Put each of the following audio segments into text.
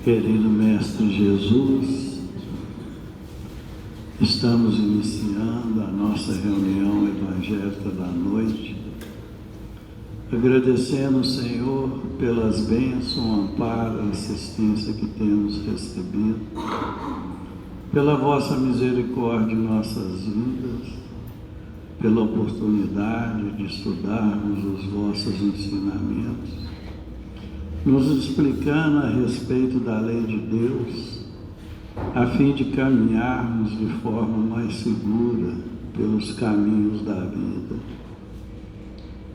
Querido Mestre Jesus, estamos iniciando a nossa reunião evangélica da noite, agradecendo o Senhor pelas bênçãos, amparo, assistência que temos recebido, pela vossa misericórdia em nossas vidas, pela oportunidade de estudarmos os vossos ensinamentos, nos explicando a respeito da lei de Deus, a fim de caminharmos de forma mais segura pelos caminhos da vida.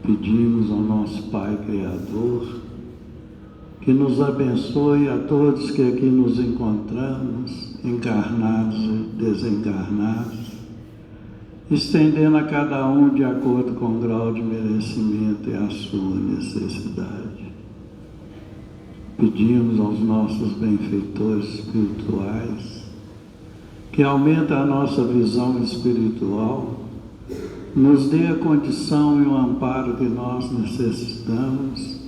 Pedimos ao nosso Pai Criador que nos abençoe a todos que aqui nos encontramos, encarnados e desencarnados, estendendo a cada um de acordo com o grau de merecimento e a sua necessidade. Pedimos aos nossos benfeitores espirituais que aumentem a nossa visão espiritual, nos dê a condição e o amparo que nós necessitamos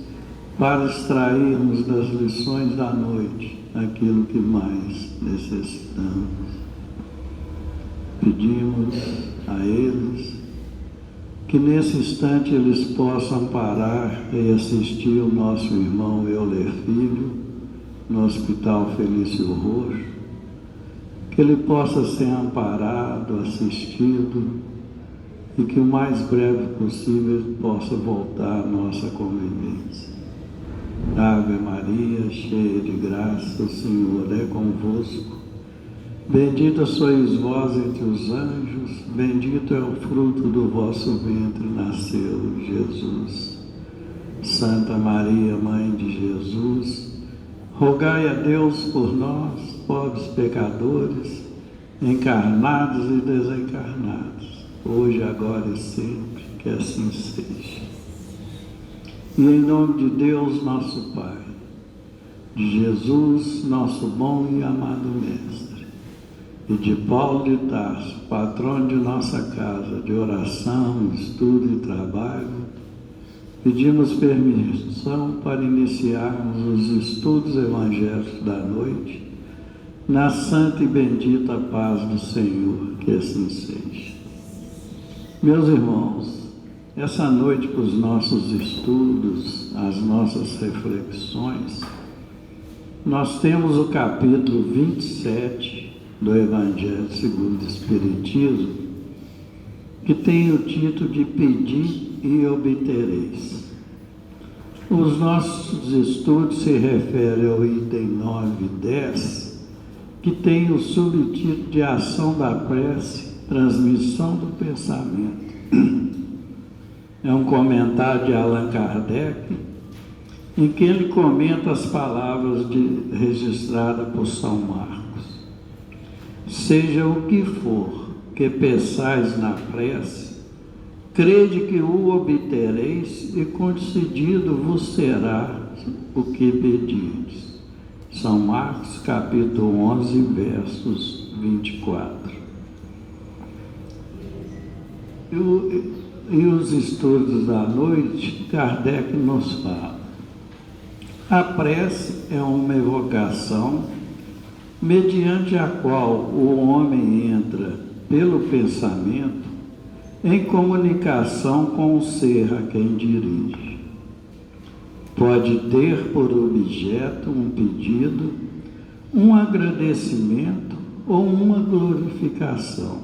para extrairmos das lições da noite aquilo que mais necessitamos. Pedimos a eles que nesse instante eles possam parar e assistir o nosso irmão Euler Filho no Hospital Felício Roxo, que ele possa ser amparado, assistido e que o mais breve possível possa voltar à nossa convivência. Ave Maria, cheia de graça, o Senhor é convosco. Bendita sois vós entre os anjos, bendito é o fruto do vosso ventre, nasceu Jesus. Santa Maria, Mãe de Jesus, rogai a Deus por nós, pobres pecadores, encarnados e desencarnados, hoje, agora e sempre, que assim seja. E em nome de Deus, nosso Pai, de Jesus, nosso bom e amado Mestre, e de Paulo de Tarso, patrono de nossa casa de oração, estudo e trabalho, pedimos permissão para iniciarmos os estudos evangélicos da noite, na santa e bendita paz do Senhor, que assim seja. Meus irmãos, essa noite para os nossos estudos, as nossas reflexões, nós temos o capítulo 27 do Evangelho segundo o Espiritismo, que tem o título de Pedi e Obtereis. Os nossos estudos se referem ao item 9 e 10, que tem o subtítulo de Ação da Prece, Transmissão do Pensamento. É um comentário de Allan Kardec, em que ele comenta as palavras registradas por São Marcos. Seja o que for que peçais na prece, crede que o obtereis e concedido vos será o que pedirdes. São Marcos, capítulo 11, versos 24. E os estudos da noite, Kardec nos fala: a prece é uma evocação mediante a qual o homem entra, pelo pensamento, em comunicação com o ser a quem dirige. Pode ter por objeto um pedido, um agradecimento ou uma glorificação.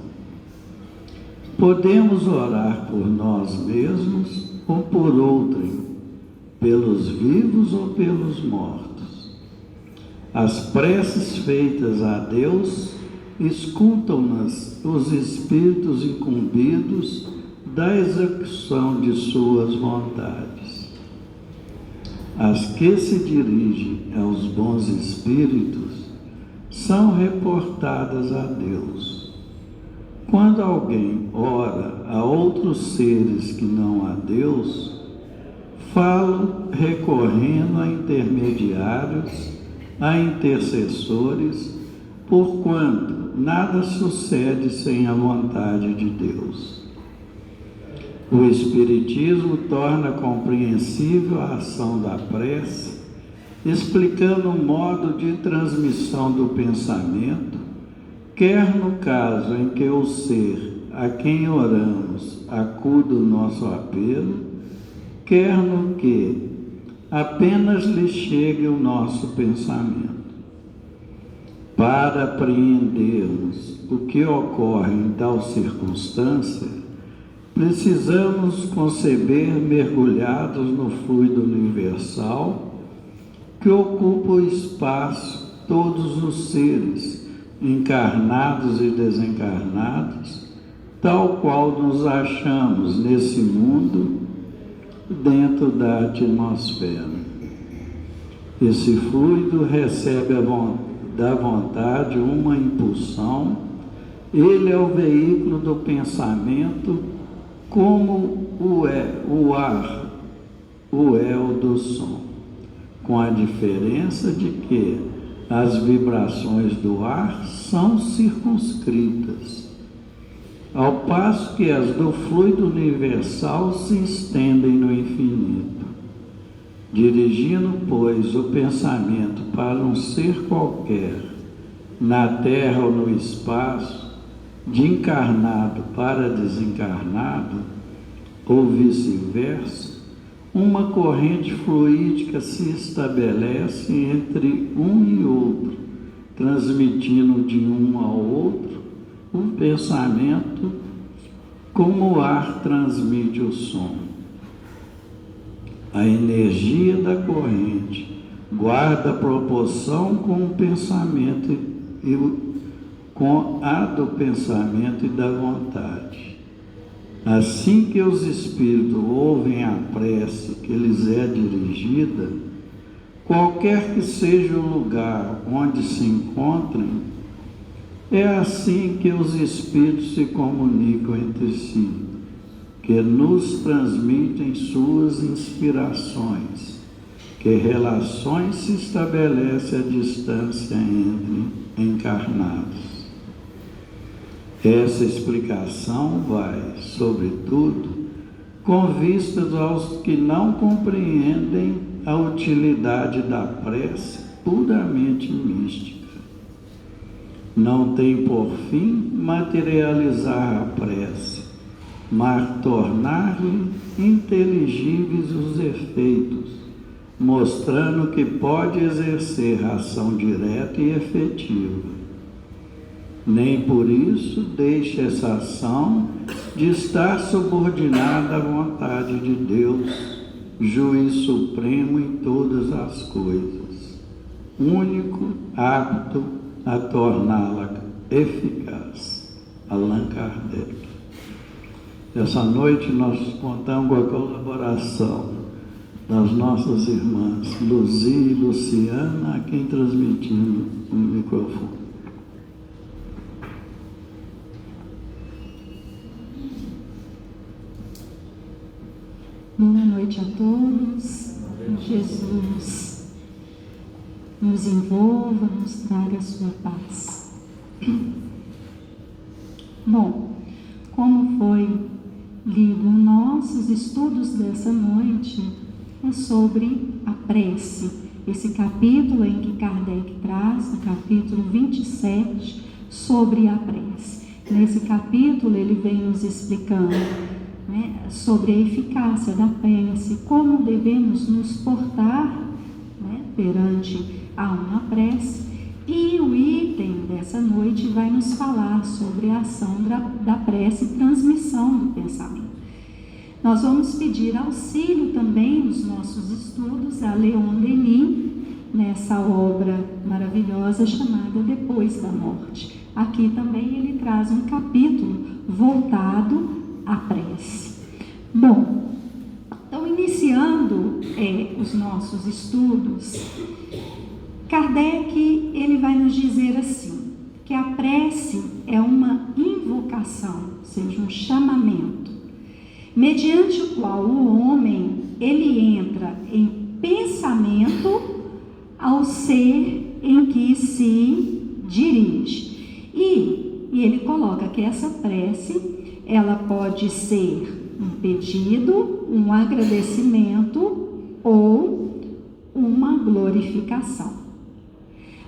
Podemos orar por nós mesmos ou por outrem, pelos vivos ou pelos mortos. As preces feitas a Deus, escutam-nas os espíritos incumbidos da execução de suas vontades. As que se dirigem aos bons espíritos são reportadas a Deus. Quando alguém ora a outros seres que não a Deus, falam recorrendo a intermediários, a intercessores, porquanto nada sucede sem a vontade de Deus. O Espiritismo torna compreensível a ação da prece explicando o modo de transmissão do pensamento, quer no caso em que o ser a quem oramos acuda o nosso apelo, quer no que apenas lhe chegue o nosso pensamento. Para apreendermos o que ocorre em tal circunstância, precisamos conceber mergulhados no fluido universal que ocupa o espaço todos os seres, encarnados e desencarnados, tal qual nos achamos nesse mundo dentro da atmosfera. Esse fluido recebe da vontade uma impulsão, ele é o veículo do pensamento, como o ar, o do som, com a diferença de que as vibrações do ar são circunscritas, ao passo que as do fluido universal se estendem no infinito. Dirigindo, pois, o pensamento para um ser qualquer, na terra ou no espaço, de encarnado para desencarnado, ou vice-versa, uma corrente fluídica se estabelece entre um e outro, transmitindo de um ao outro o pensamento, como o ar transmite o som. A energia da corrente guarda proporção com o pensamento com a do pensamento e da vontade. Assim que os espíritos ouvem a prece que lhes é dirigida, qualquer que seja o lugar onde se encontrem, é assim que os espíritos se comunicam entre si, que nos transmitem suas inspirações, que relações se estabelecem à distância entre encarnados. Essa explicação vai, sobretudo, com vistas aos que não compreendem a utilidade da prece puramente mística. Não tem por fim materializar a prece, mas tornar-lhe inteligíveis os efeitos, mostrando que pode exercer ação direta e efetiva. Nem por isso deixa essa ação de estar subordinada à vontade de Deus, juiz supremo em todas as coisas, único apto a torná-la eficaz. Allan Kardec. Essa noite nós contamos com a colaboração das nossas irmãs Luzia e Luciana, a quem transmitimos o microfone. Boa noite a todos. Jesus nos envolva, nos traga a sua paz. Bom, como foi lido nossos estudos dessa noite, é sobre a prece. Esse capítulo em que Kardec traz, o capítulo 27, sobre a prece. Nesse capítulo ele vem nos explicando sobre a eficácia da prece, como devemos nos portar perante a uma prece, e o item dessa noite vai nos falar sobre a ação da prece e transmissão do pensamento. Nós vamos pedir auxílio também nos nossos estudos a Leon Denis, nessa obra maravilhosa chamada Depois da Morte. Aqui também ele traz um capítulo voltado a prece. Bom, então iniciando os nossos estudos, Kardec ele vai nos dizer assim, que a prece é uma invocação, ou seja, um chamamento, mediante o qual o homem ele entra em pensamento ao ser em que se dirige. E ele coloca que essa prece ela pode ser um pedido, um agradecimento ou uma glorificação.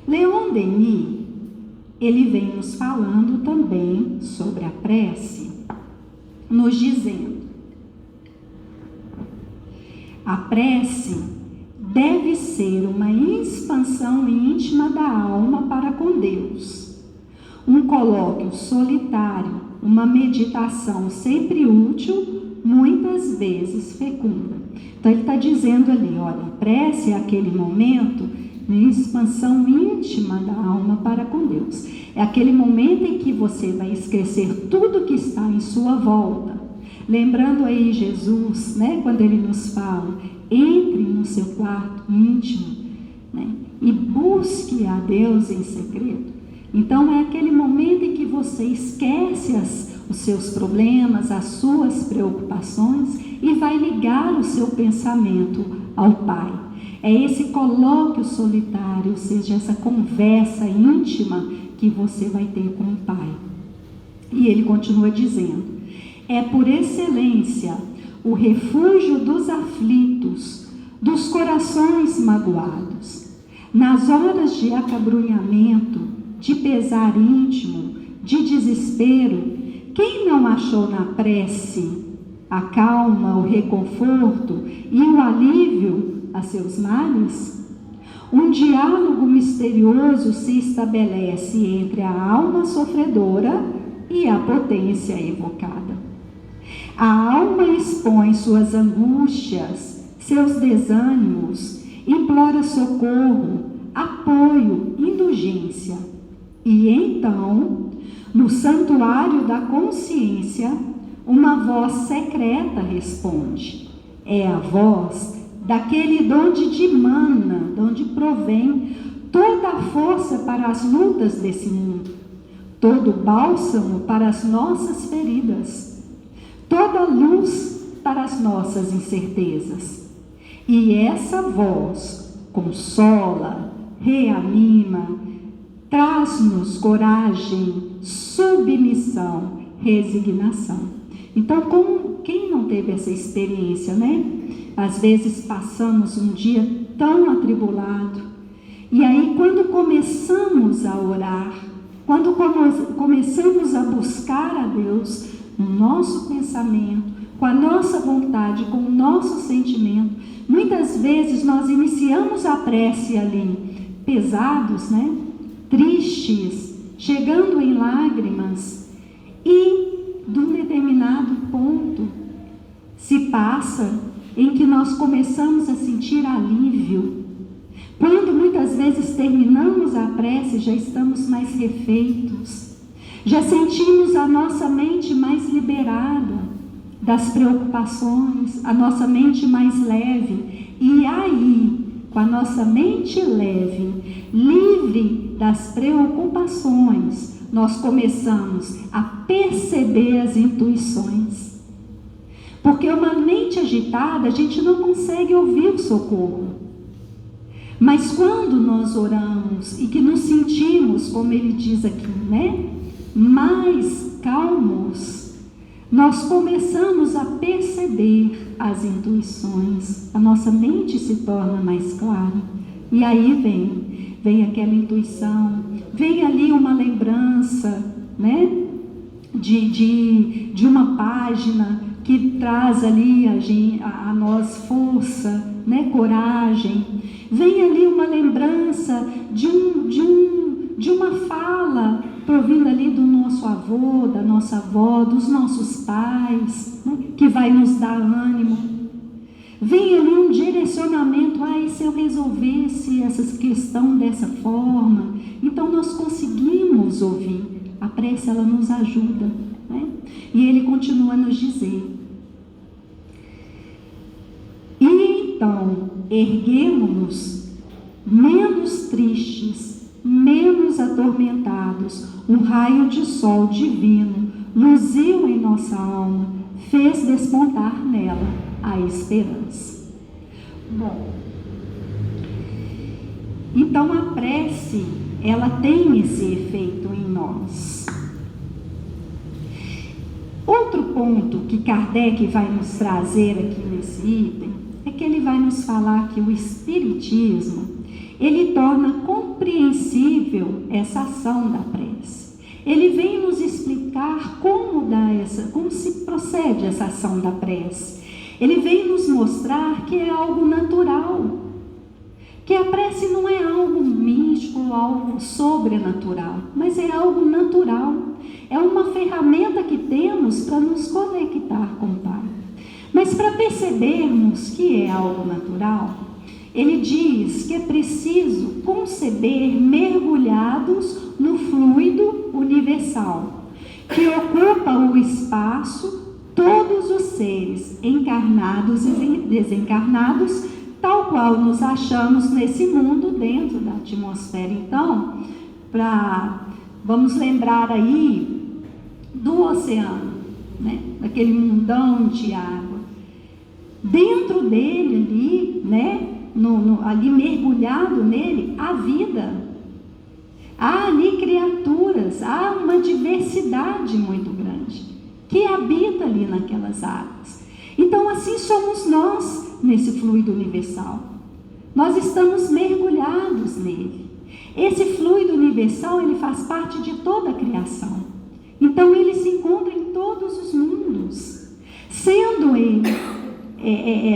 Leon Denis, ele vem nos falando também sobre a prece, nos dizendo: a prece deve ser uma expansão íntima da alma para com Deus, um colóquio solitário, uma meditação sempre útil, muitas vezes fecunda. Então ele está dizendo ali, olha, a prece é aquele momento de expansão íntima da alma para com Deus. É aquele momento em que você vai esquecer tudo que está em sua volta. Lembrando aí Jesus, né, quando ele nos fala, entre no seu quarto íntimo, né, e busque a Deus em segredo. Então é aquele momento em que você esquece os seus problemas, as suas preocupações e vai ligar o seu pensamento ao Pai. É esse colóquio solitário, ou seja, essa conversa íntima que você vai ter com o Pai. E ele continua dizendo: é por excelência o refúgio dos aflitos, dos corações magoados. Nas horas de acabrunhamento, de pesar íntimo, de desespero, quem não achou na prece a calma, o reconforto e o alívio a seus males? Um diálogo misterioso se estabelece entre a alma sofredora e a potência evocada. A alma expõe suas angústias, seus desânimos, implora socorro, apoio, indulgência. E então, no santuário da consciência, uma voz secreta responde. É a voz daquele de onde dimana, de onde provém toda a força para as lutas desse mundo, todo bálsamo para as nossas feridas, toda luz para as nossas incertezas. E essa voz consola, reanima, traz-nos coragem, submissão, resignação. Então, quem não teve essa experiência, né? Às vezes passamos um dia tão atribulado, e aí quando começamos a orar, quando começamos a buscar a Deus no nosso pensamento, com a nossa vontade, com o nosso sentimento, muitas vezes nós iniciamos a prece ali, pesados, né? Tristes, chegando em lágrimas, e de um determinado ponto se passa em que nós começamos a sentir alívio. Quando muitas vezes terminamos a prece, já estamos mais refeitos, já sentimos a nossa mente mais liberada das preocupações, a nossa mente mais leve. E aí, com a nossa mente leve, livre das preocupações, nós começamos a perceber as intuições. Porque uma mente agitada, a gente não consegue ouvir o socorro. Mas quando nós oramos e que nos sentimos, como ele diz aqui, né, mais calmos, nós começamos a perceber as intuições. A nossa mente se torna mais clara. E aí vem aquela intuição, vem ali uma lembrança, né, de uma página que traz ali a nós força, né, coragem. Vem ali uma lembrança de uma fala provindo ali do nosso avô, da nossa avó, dos nossos pais, né, que vai nos dar ânimo. Vem ali um direcionamento, e se eu resolvesse essa questão dessa forma? Então nós conseguimos ouvir. A prece, ela nos ajuda, né? E ele continua a nos dizer: e então erguemo-nos menos tristes, menos atormentados. Um raio de sol divino luziu em nossa alma, fez despontar nela a esperança. Bom, então a prece, ela tem esse efeito em nós. Outro ponto que Kardec vai nos trazer aqui nesse item é que ele vai nos falar que o Espiritismo, ele torna compreensível essa ação da prece. Ele vem nos explicar como se procede essa ação da prece. Ele vem nos mostrar que é algo natural, que a prece não é algo místico ou algo sobrenatural, mas é algo natural. É uma ferramenta que temos para nos conectar com o Pai. Mas para percebermos que é algo natural, ele diz que é preciso conceber mergulhados no fluido universal, que ocupa o espaço, todos os seres, encarnados e desencarnados, tal qual nos achamos nesse mundo dentro da atmosfera. Então, vamos lembrar aí do oceano, né? Daquele mundão de água. Dentro dele ali, né? Ali mergulhado nele, há vida. Há ali criaturas, há uma diversidade muito grande que habita ali naquelas águas. Então, assim somos nós nesse fluido universal. Nós estamos mergulhados nele. Esse fluido universal, ele faz parte de toda a criação. Então, ele se encontra em todos os mundos, sendo ele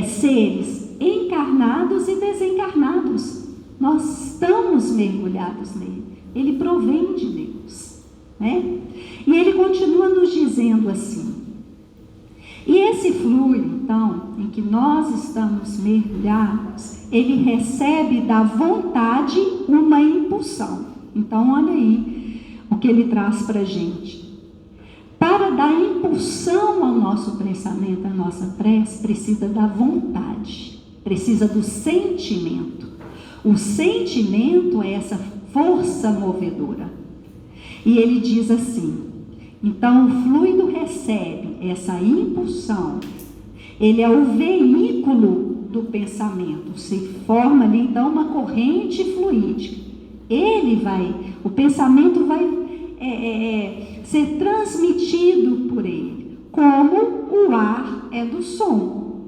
seres encarnados e desencarnados. Nós estamos mergulhados nele. Ele provém de Deus, né? E ele continua nos dizendo assim: e esse fluido, então, em que nós estamos mergulhados, ele recebe da vontade uma impulsão. Então, olha aí o que ele traz para a gente. Para dar impulsão ao nosso pensamento, à nossa prece, precisa da vontade, precisa do sentimento. O sentimento é essa força movedora. E ele diz assim: então o fluido recebe essa impulsão, ele é o veículo do pensamento, se forma ali então uma corrente fluídica. O pensamento vai ser transmitido por ele, como o ar é do som,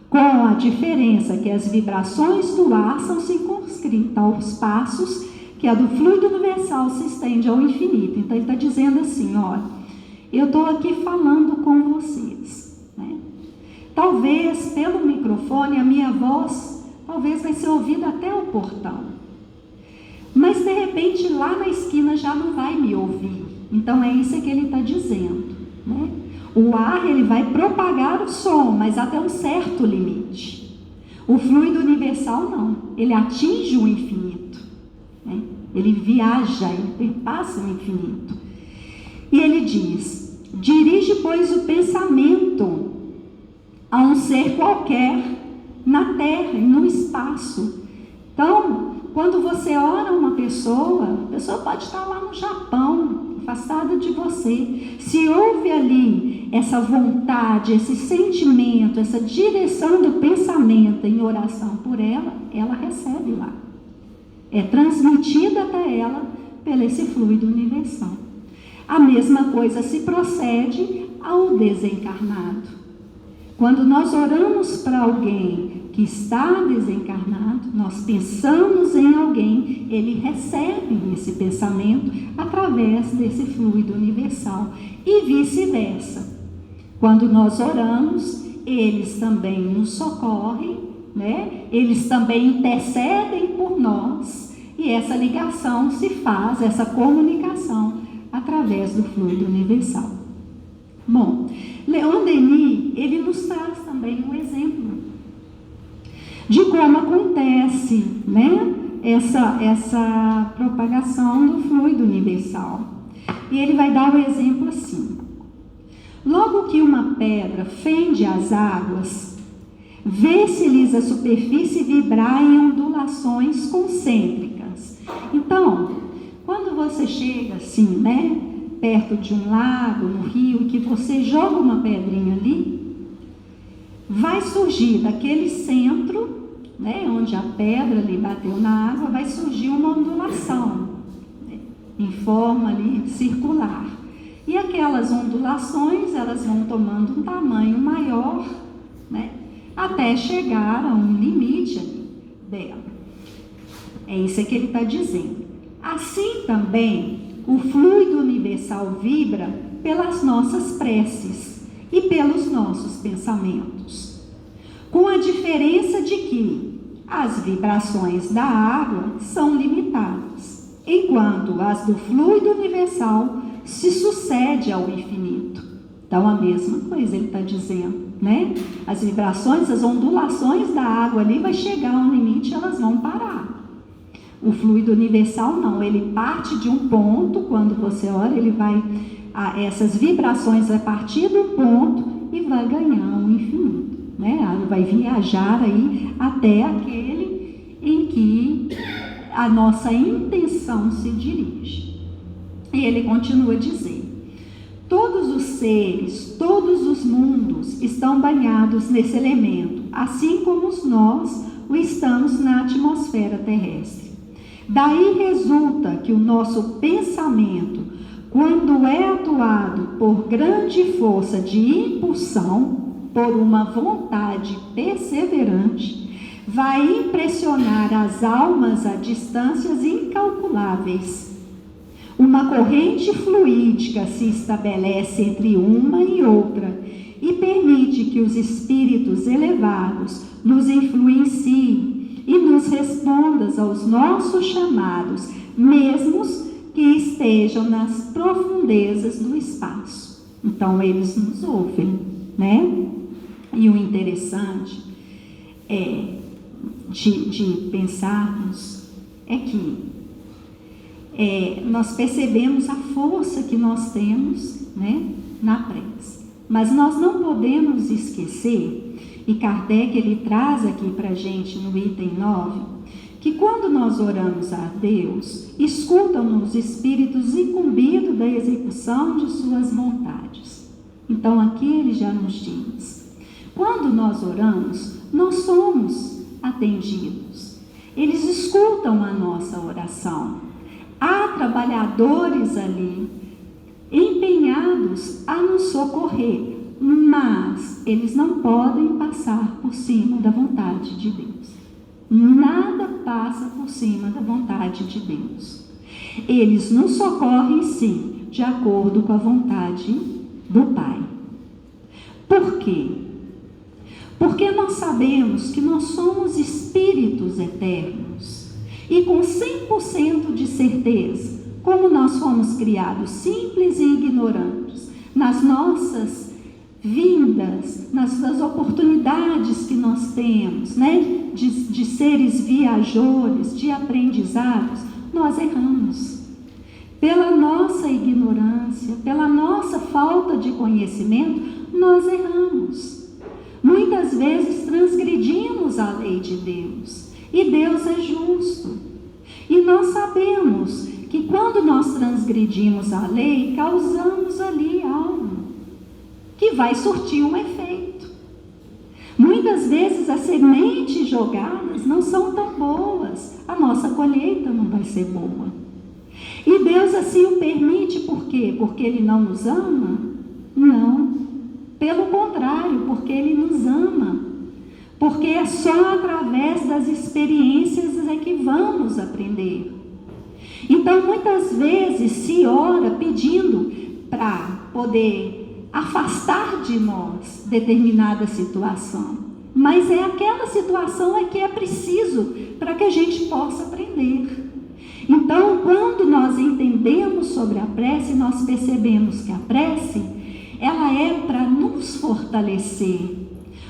com a diferença que as vibrações do ar são circunscritas aos passos que a do fluido universal se estende ao infinito. Então ele está dizendo assim: olha, eu estou aqui falando com vocês, né? Talvez pelo microfone a minha voz talvez vai ser ouvida até o portão, mas de repente lá na esquina já não vai me ouvir. Então é isso que ele está dizendo, né? O ar, ele vai propagar o som, mas até um certo limite. O fluido universal não, ele atinge o infinito, né? Ele viaja, ele perpassa o infinito. E ele diz: dirige, pois, o pensamento a um ser qualquer na terra e no espaço. Então, quando você ora uma pessoa, a pessoa pode estar lá no Japão, afastada de você. Se houve ali essa vontade, esse sentimento, essa direção do pensamento em oração por ela, ela recebe lá. É transmitida até ela pelo esse fluido universal. A mesma coisa se procede ao desencarnado. Quando nós oramos para alguém que está desencarnado, nós pensamos em alguém, ele recebe esse pensamento através desse fluido universal e vice-versa. Quando nós oramos, eles também nos socorrem, né? Eles também intercedem por nós, e essa ligação se faz, essa comunicação, através do fluido universal. Bom, Leon Denis, ele nos traz também um exemplo de como acontece, né, essa propagação do fluido universal. E ele vai dar o exemplo assim: logo que uma pedra fende as águas, vê-se-lhes a superfície vibrar em ondulações concêntricas. Então, quando você chega assim, né, perto de um lago, no rio, e que você joga uma pedrinha ali, vai surgir daquele centro, né, onde a pedra ali bateu na água, vai surgir uma ondulação, né, em forma ali circular. E aquelas ondulações, elas vão tomando um tamanho maior, né, até chegar a um limite dela. É isso que ele está dizendo. Assim também, o fluido universal vibra pelas nossas preces e pelos nossos pensamentos, com a diferença de que as vibrações da água são limitadas, enquanto as do fluido universal se sucedem ao infinito. Então, a mesma coisa ele está dizendo, né? As vibrações, as ondulações da água ali vai chegar a um limite e elas vão parar. O fluido universal não, ele parte de um ponto, quando você olha, ele vai, essas vibrações vai partir do ponto e vai ganhar um infinito, né? Vai viajar aí até aquele em que a nossa intenção se dirige. E ele continua dizendo: todos os seres, todos os mundos estão banhados nesse elemento, assim como nós o estamos na atmosfera terrestre. Daí resulta que o nosso pensamento, quando é atuado por grande força de impulsão, por uma vontade perseverante, vai impressionar as almas a distâncias incalculáveis. Uma corrente fluídica se estabelece entre uma e outra e permite que os espíritos elevados nos influenciem e nos respondam aos nossos chamados, mesmo que estejam nas profundezas do espaço. Então, eles nos ouvem, né? E o interessante de pensarmos é que nós percebemos a força que nós temos, né, na prece. Mas nós não podemos esquecer, e Kardec ele traz aqui para a gente no item 9, que quando nós oramos a Deus, escutam-nos espíritos incumbidos da execução de suas vontades. Então aqui ele já nos diz, quando nós oramos, nós somos atendidos. Eles escutam a nossa oração. Há trabalhadores ali empenhados a nos socorrer, mas eles não podem passar por cima da vontade de Deus. Nada passa por cima da vontade de Deus. Eles nos socorrem, sim, de acordo com a vontade do Pai. Por quê? Porque nós sabemos que nós somos espíritos eternos e com 100% de certeza, como nós fomos criados simples e ignorantes, nas nossas vindas, nas oportunidades que nós temos, né, de seres viajores, de aprendizados, nós erramos. Pela nossa ignorância, pela nossa falta de conhecimento, nós erramos. Muitas vezes transgredimos a lei de Deus, e Deus é justo. E nós sabemos que quando nós transgredimos a lei, causamos ali algo que vai surtir um efeito. Muitas vezes as sementes jogadas não são tão boas, a nossa colheita não vai ser boa. E Deus assim o permite, por quê? Porque Ele não nos ama? Não, pelo contrário, porque Ele nos ama. Porque é só através das experiências é que vamos aprender. Então, muitas vezes se ora pedindo para poder afastar de nós determinada situação. Mas é aquela situação que é preciso para que a gente possa aprender. Então, quando nós entendemos sobre a prece, nós percebemos que a prece, ela é para nos fortalecer.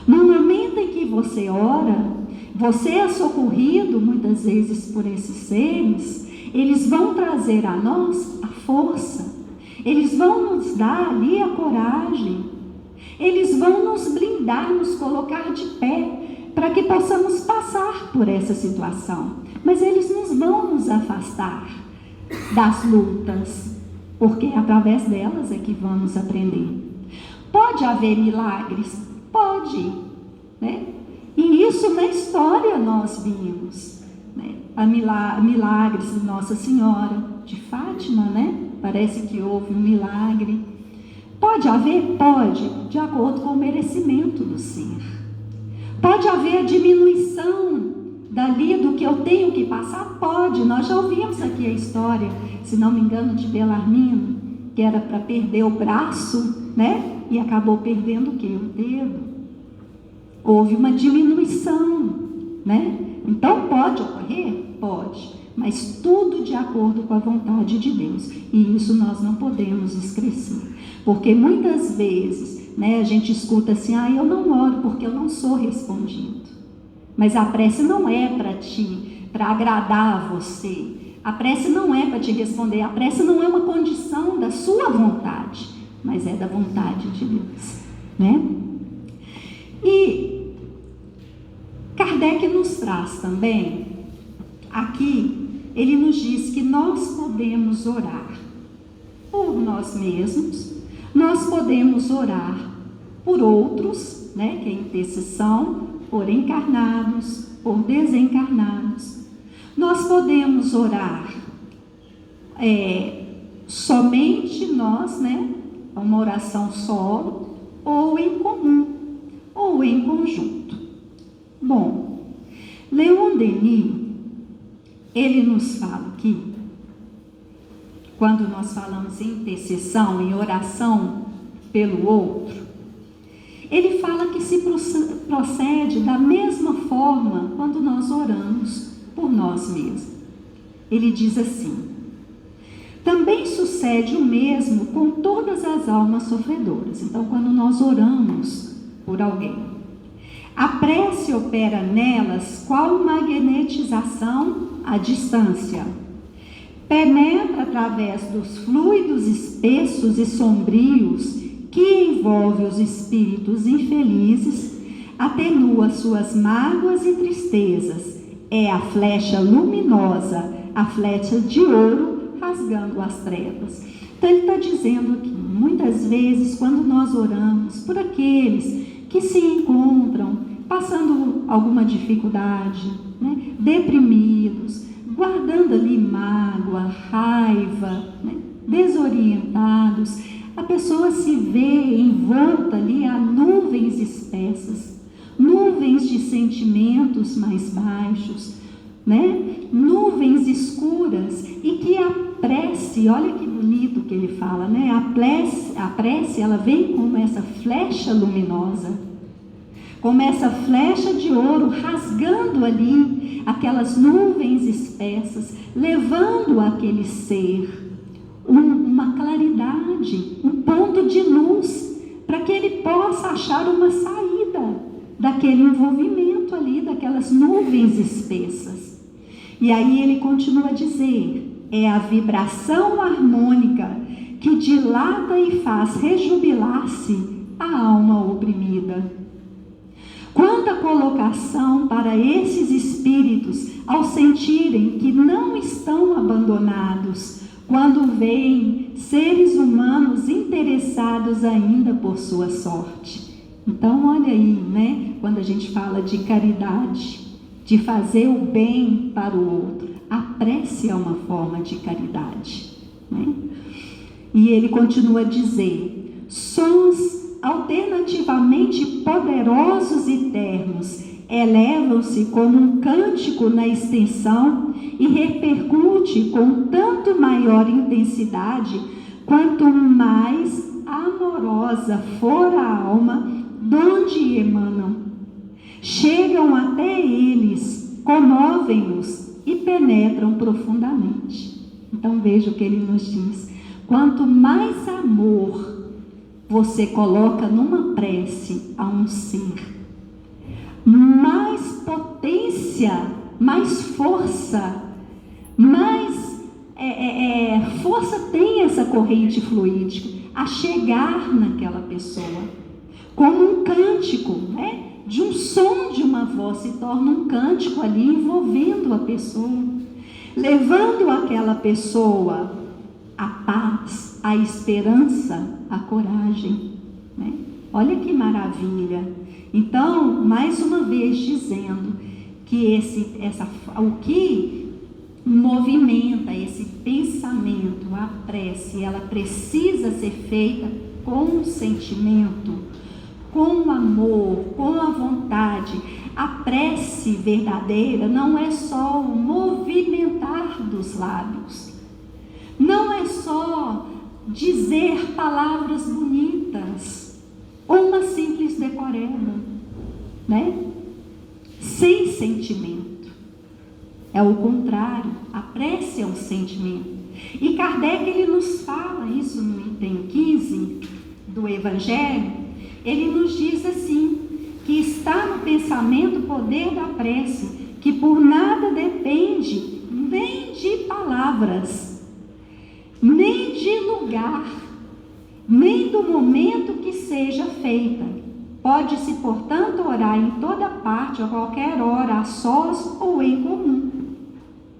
No momento em que você ora, você é socorrido muitas vezes por esses seres, eles vão trazer a nós a força, eles vão nos dar ali a coragem, eles vão nos blindar, nos colocar de pé, para que possamos passar por essa situação. Mas eles nos vão nos afastar das lutas, porque através delas é que vamos aprender. Pode haver milagres? Pode, né? E isso na história nós vimos, né? Milagres de Nossa Senhora de Fátima, né? Parece que houve um milagre. Pode haver? Pode, de acordo com o merecimento do ser. Pode haver a diminuição dali do que eu tenho que passar? Pode. Nós já ouvimos aqui a história, se não me engano, de Belarmino, que era para perder o braço, né? E acabou perdendo o quê? O dedo. Houve uma diminuição, né? Então pode ocorrer? Pode. Mas tudo de acordo com a vontade de Deus. E isso nós não podemos esquecer. Porque muitas vezes, né, a gente escuta assim, eu não oro porque eu não sou respondido. Mas a prece não é para ti, para agradar a você. A prece não é para te responder. A prece não é uma condição da sua vontade, mas é da vontade de Deus, né? E Kardec nos traz também, aqui, ele nos diz que nós podemos orar por nós mesmos, nós podemos orar por outros, né, que é intercessão, por encarnados, por desencarnados. Nós podemos orar somente nós, né, uma oração solo, ou em comum, ou em conjunto. Bom, Leon Denis, ele nos fala aqui, quando nós falamos em intercessão, em oração pelo outro, ele fala que se procede da mesma forma quando nós oramos por nós mesmos. Ele diz assim: também sucede o mesmo com todas as almas sofredoras. Então, quando nós oramos por alguém, a prece opera nelas qual magnetização à distância. Penetra através dos fluidos espessos e sombrios que envolve os espíritos infelizes, atenua suas mágoas e tristezas. É a flecha luminosa, a flecha de ouro, rasgando as trevas. Então ele está dizendo aqui, muitas vezes quando nós oramos por aqueles que se encontram passando alguma dificuldade, né, deprimidos, guardando ali mágoa, raiva, né, desorientados, a pessoa se vê envolta ali a nuvens espessas, nuvens de sentimentos mais baixos, né? Nuvens escuras, e que a prece, olha que bonito que ele fala, né? A prece ela vem como essa flecha luminosa, como essa flecha de ouro, rasgando ali aquelas nuvens espessas, levando aquele ser uma claridade, um ponto de luz, para que ele possa achar uma saída daquele envolvimento ali, daquelas nuvens espessas. E aí ele continua a dizer: é a vibração harmônica que dilata e faz rejubilar-se a alma oprimida. Quanta colocação para esses espíritos ao sentirem que não estão abandonados, quando veem seres humanos interessados ainda por sua sorte. Então, olha aí, né? Quando a gente fala de caridade, de fazer o bem para o outro, a prece é uma forma de caridade, né? E ele continua a dizer: sons alternativamente poderosos e ternos elevam-se como um cântico na extensão e repercute com tanto maior intensidade quanto mais amorosa for a alma donde emanam. Chegam até eles, comovem-nos e penetram profundamente. Então veja o que ele nos diz: quanto mais amor você coloca numa prece a um ser, mais potência, mais força, mais força tem essa corrente fluídica a chegar naquela pessoa, como um cântico, né? De um som de uma voz se torna um cântico ali, envolvendo a pessoa, levando aquela pessoa a paz, a esperança, a coragem, né? Olha que maravilha. Então, mais uma vez dizendo que o que movimenta esse pensamento, a prece, ela precisa ser feita com sentimento, com amor, com a vontade. A prece verdadeira não é só o movimentar dos lábios, não é só dizer palavras bonitas ou uma simples decoreba, né? Sem sentimento. É o contrário, a prece é um sentimento. E Kardec, ele nos fala isso no item 15 do Evangelho. Ele nos diz assim, que está no pensamento o poder da prece, que por nada depende, nem de palavras, nem de lugar, nem do momento que seja feita. Pode-se, portanto, orar em toda parte, a qualquer hora, a sós ou em comum.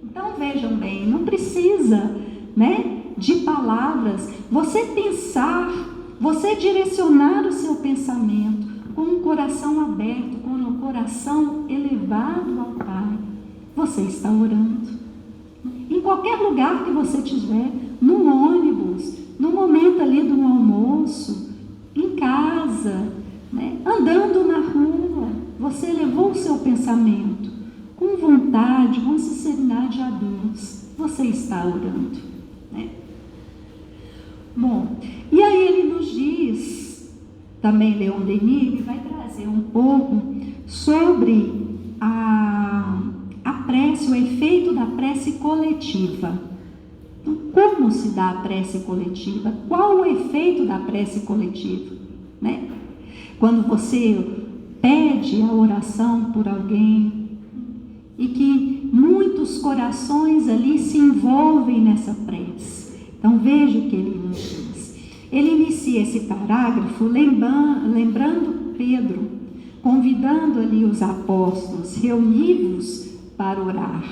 Então, vejam bem, não precisa, né, de palavras. Você pensar, você direcionar o seu pensamento com um coração aberto, com um coração elevado ao Pai, você está orando. Em qualquer lugar que você estiver, no ônibus, no momento ali do almoço, em casa, né, andando na rua, você elevou o seu pensamento com vontade, com sinceridade a Deus, você está orando, né? Bom, e aí ele nos diz, também Leon Denis vai trazer um pouco sobre a prece, o efeito da prece coletiva. Então, como se dá a prece coletiva? Qual o efeito da prece coletiva, né? Quando você pede a oração por alguém e que muitos corações ali se envolvem nessa prece. Então veja o que ele nos diz. Ele inicia esse parágrafo lembrando Pedro, convidando ali os apóstolos, reunidos para orar,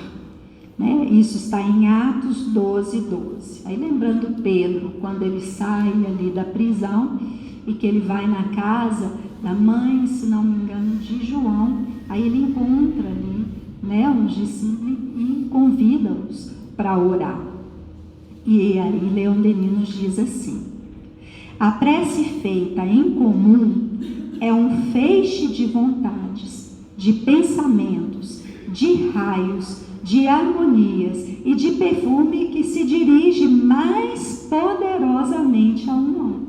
né? Isso está em Atos 12:12. Aí lembrando Pedro, quando ele sai ali da prisão e que ele vai na casa da mãe, se não me engano, de João, aí ele encontra ali, né, uns discípulos e convida-os para orar. E aí Leon Denis nos diz assim: a prece feita em comum é um feixe de vontades, de pensamentos, de raios, de harmonias e de perfume que se dirige mais poderosamente a um alvo.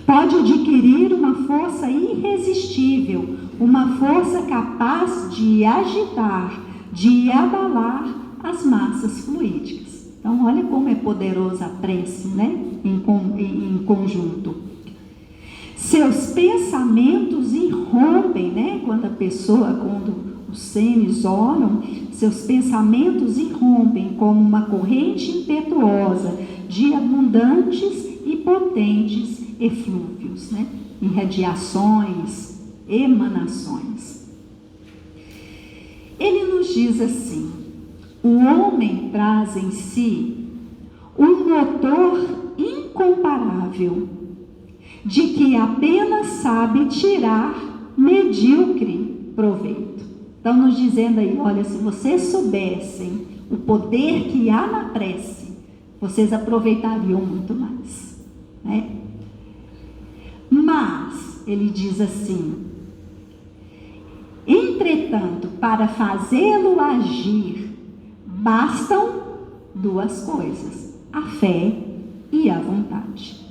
Pode adquirir uma força irresistível, uma força capaz de agitar, de abalar as massas fluídicas. Então, olha como é poderosa a prece, né? Em conjunto. Seus pensamentos irrompem, né? Quando os seres oram, seus pensamentos irrompem como uma corrente impetuosa de abundantes e potentes eflúvios, né? Irradiações, emanações. Ele nos diz assim: o homem traz em si um motor incomparável, de que apenas sabe tirar medíocre proveito. Então, nos dizendo aí, olha, se vocês soubessem o poder que há na prece, vocês aproveitariam muito mais, né? Mas, ele diz assim: entretanto, para fazê-lo agir, bastam duas coisas: a fé e a vontade.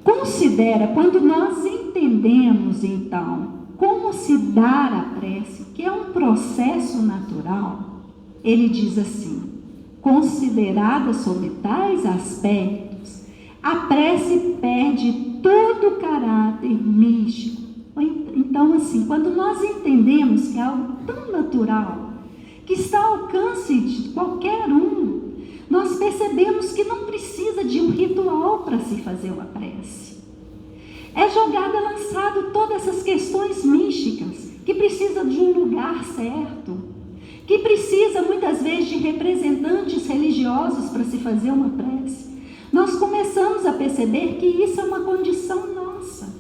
Considera, quando nós entendemos, então, como se dar a prece, que é um processo natural, ele diz assim: considerada sob tais aspectos, a prece perde todo o caráter místico. Então, assim, quando nós entendemos que é algo tão natural, que está ao alcance de qualquer um, nós percebemos que não precisa de um ritual para se fazer uma prece. É jogado, lançado todas essas questões místicas, que precisa de um lugar certo, que precisa muitas vezes de representantes religiosos para se fazer uma prece. Nós começamos a perceber que isso é uma condição nossa,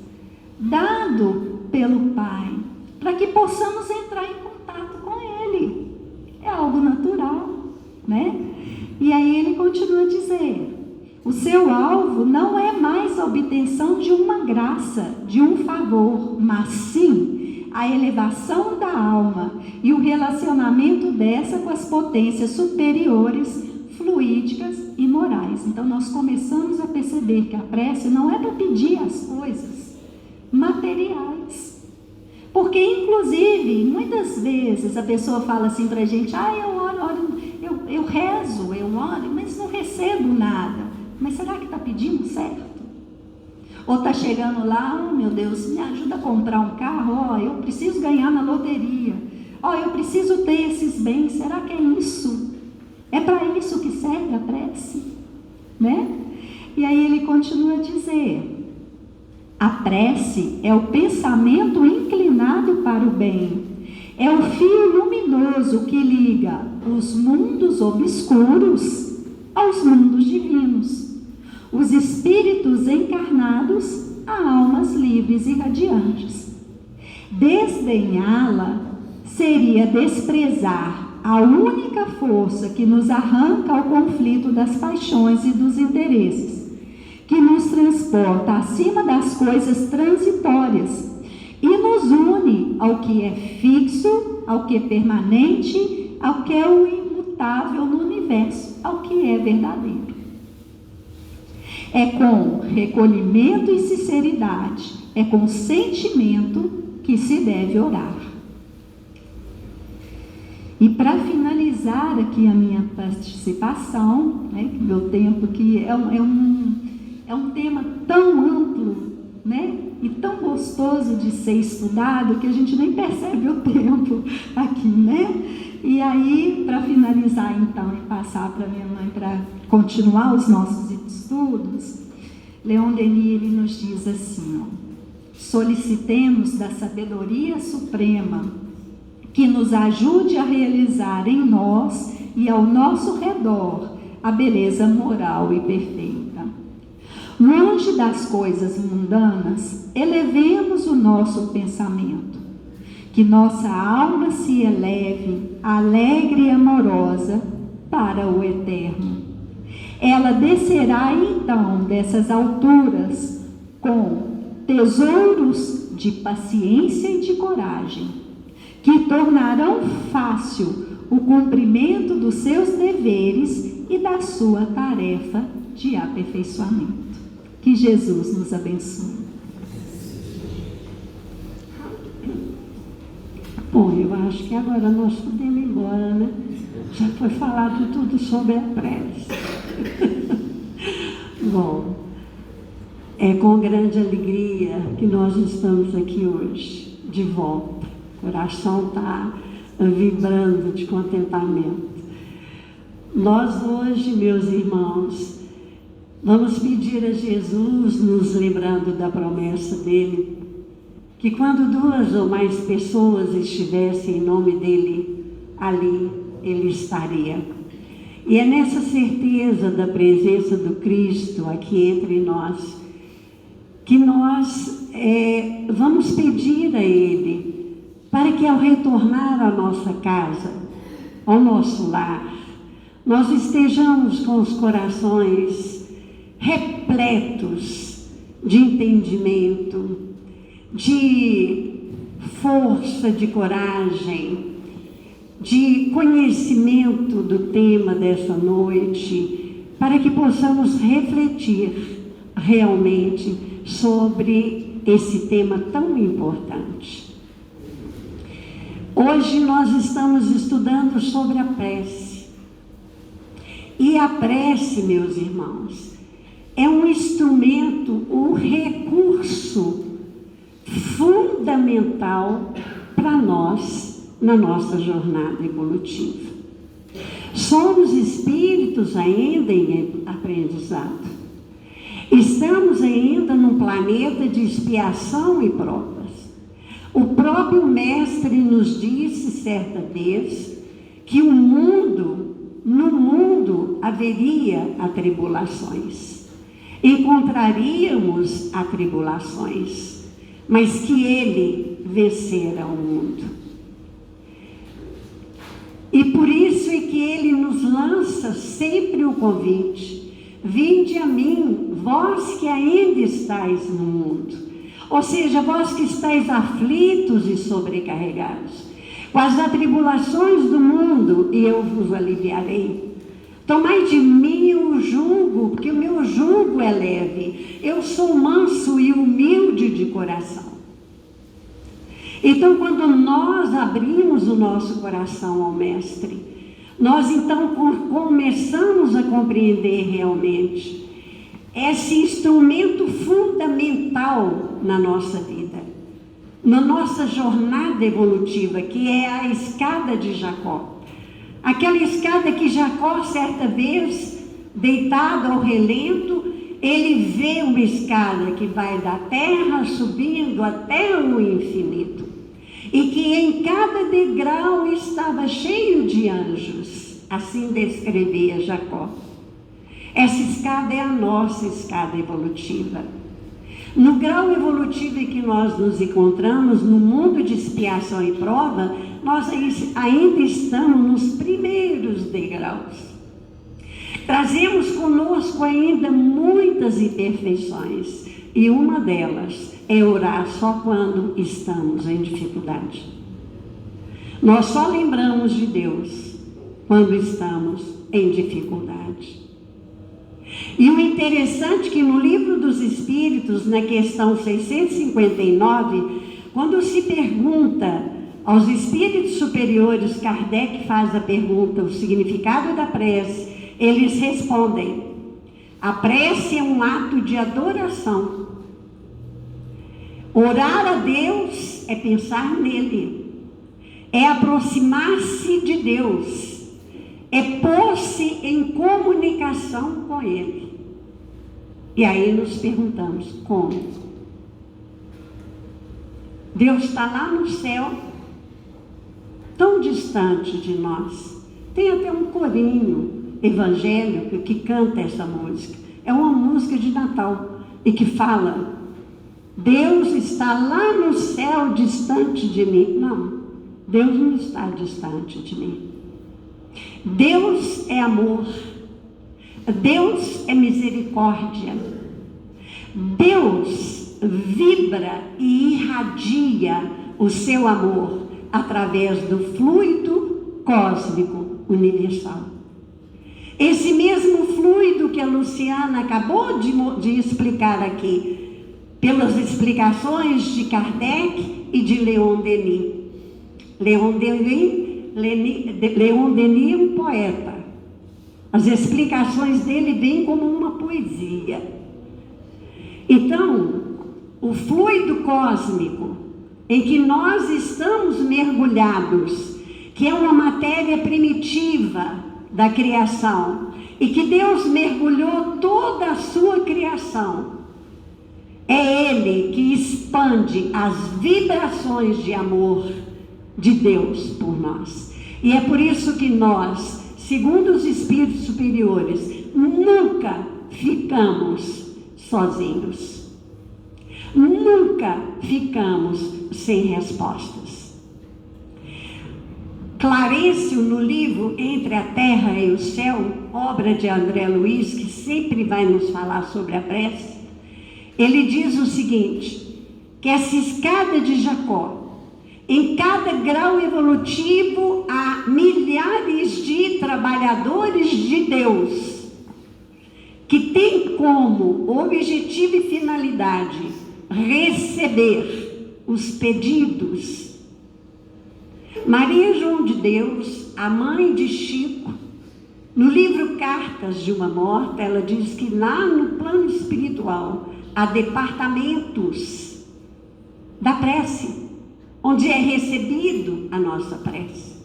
dado pelo Pai, para que possamos entrar em contato com Ele. É algo natural, né? E aí ele continua a dizer: os seu alvo não é mais a obtenção de uma graça, de um favor, mas sim a elevação da alma e o relacionamento dessa com as potências superiores, fluídicas e morais. Então nós começamos a perceber que a prece não é para pedir as coisas materiais. Porque, inclusive, muitas vezes a pessoa fala assim para a gente: eu oro, eu rezo, eu oro, mas não recebo nada. Mas será que está pedindo certo? Ou está chegando lá: meu Deus, me ajuda a comprar um carro, eu preciso ganhar na loteria, eu preciso ter esses bens. Será que é isso? É para isso que serve a prece? Né? E aí ele continua a dizer: a prece é o pensamento inclinado para o bem, é o fio luminoso que liga os mundos obscuros aos mundos divinos, os espíritos encarnados a almas livres e radiantes. Desdenhá-la seria desprezar a única força que nos arranca ao conflito das paixões e dos interesses, que nos transporta acima das coisas transitórias e nos une ao que é fixo, ao que é permanente, ao que é o imutável no universo, ao que é verdadeiro. É com recolhimento e sinceridade, é com sentimento que se deve orar. E para finalizar aqui a minha participação, né, meu tempo aqui é um tema tão amplo, né, e tão gostoso de ser estudado que a gente nem percebe o tempo aqui, né? E aí, para finalizar então e passar para minha mãe para continuar os nossos estudos, Leon Denis ele nos diz assim: solicitemos da sabedoria suprema que nos ajude a realizar em nós e ao nosso redor a beleza moral e perfeita. Longe das coisas mundanas, elevemos o nosso pensamento, que nossa alma se eleve, alegre e amorosa, para o eterno. Ela descerá então dessas alturas com tesouros de paciência e de coragem, que tornarão fácil o cumprimento dos seus deveres e da sua tarefa de aperfeiçoamento. Que Jesus nos abençoe. Bom, eu acho que agora nós podemos ir embora, né? Já foi falado tudo sobre a prece. Bom, é com grande alegria que nós estamos aqui hoje, de volta. O coração está vibrando de contentamento. Nós hoje, meus irmãos, vamos pedir a Jesus, nos lembrando da promessa dele, que quando 2 ou mais pessoas estivessem em nome dele, ali ele estaria. E é nessa certeza da presença do Cristo aqui entre nós, que nós vamos pedir a ele, para que ao retornar à nossa casa, ao nosso lar, nós estejamos com os corações repletos de entendimento, de força, de coragem, de conhecimento do tema dessa noite, para que possamos refletir realmente sobre esse tema tão importante. Hoje nós estamos estudando sobre a prece. E a prece, meus irmãos, é um instrumento, um recurso fundamental para nós na nossa jornada evolutiva. Somos espíritos ainda em aprendizado. Estamos ainda num planeta de expiação e provas. O próprio Mestre nos disse certa vez que no mundo haveria atribulações. Encontraríamos atribulações, mas que ele vencera o mundo. E por isso é que ele nos lança sempre o convite: vinde a mim, vós que ainda estáis no mundo. Ou seja, vós que estáis aflitos e sobrecarregados com as atribulações do mundo, e eu vos aliviarei. Tomai de mim o jugo, porque o meu jugo é leve. Eu sou manso e humilde de coração. Então, quando nós abrimos o nosso coração ao Mestre, nós então começamos a compreender realmente esse instrumento fundamental na nossa vida, na nossa jornada evolutiva, que é a escada de Jacó. Aquela escada que Jacó, certa vez, deitado ao relento, ele vê uma escada que vai da terra subindo até o infinito. E que em cada degrau estava cheio de anjos. Assim descrevia Jacó. Essa escada é a nossa escada evolutiva. No grau evolutivo em que nós nos encontramos, no mundo de expiação e prova, nós ainda estamos nos primeiros degraus. Trazemos conosco ainda muitas imperfeições, e uma delas é orar só quando estamos em dificuldade. Nós só lembramos de Deus quando estamos em dificuldade. E o interessante é que no Livro dos Espíritos, na questão 659, quando se pergunta aos espíritos superiores, Kardec faz a pergunta, o significado da prece, eles respondem: a prece é um ato de adoração. Orar a Deus é pensar nele, é aproximar-se de Deus, é pôr-se em comunicação com Ele. E aí nos perguntamos, como? Deus está lá no céu, tão distante de nós. Tem até um corinho evangélico que canta essa música. É uma música de Natal e que fala: Deus está lá no céu distante de mim. Não, Deus não está distante de mim. Deus é amor, Deus é misericórdia, Deus vibra e irradia o seu amor através do fluido cósmico universal. Esse mesmo fluido que a Luciana acabou de explicar aqui, pelas explicações de Kardec e de Leon Denis. Leon Denis é um poeta. As explicações dele vêm como uma poesia. Então, o fluido cósmico em que nós estamos mergulhados, que é uma matéria primitiva da criação, e que Deus mergulhou toda a sua criação, é Ele que expande as vibrações de amor de Deus por nós. E é por isso que nós, segundo os espíritos superiores, nunca ficamos sozinhos. Nunca ficamos sem respostas. Clarencio, no livro Entre a Terra e o Céu, obra de André Luiz, que sempre vai nos falar sobre a prece, ele diz o seguinte, que essa escada de Jacó, em cada grau evolutivo há milhares de trabalhadores de Deus, que têm como objetivo e finalidade receber os pedidos. Maria João de Deus, a mãe de Chico, no livro Cartas de uma Morta, ela diz que lá no plano espiritual há departamentos da prece, onde é recebido a nossa prece.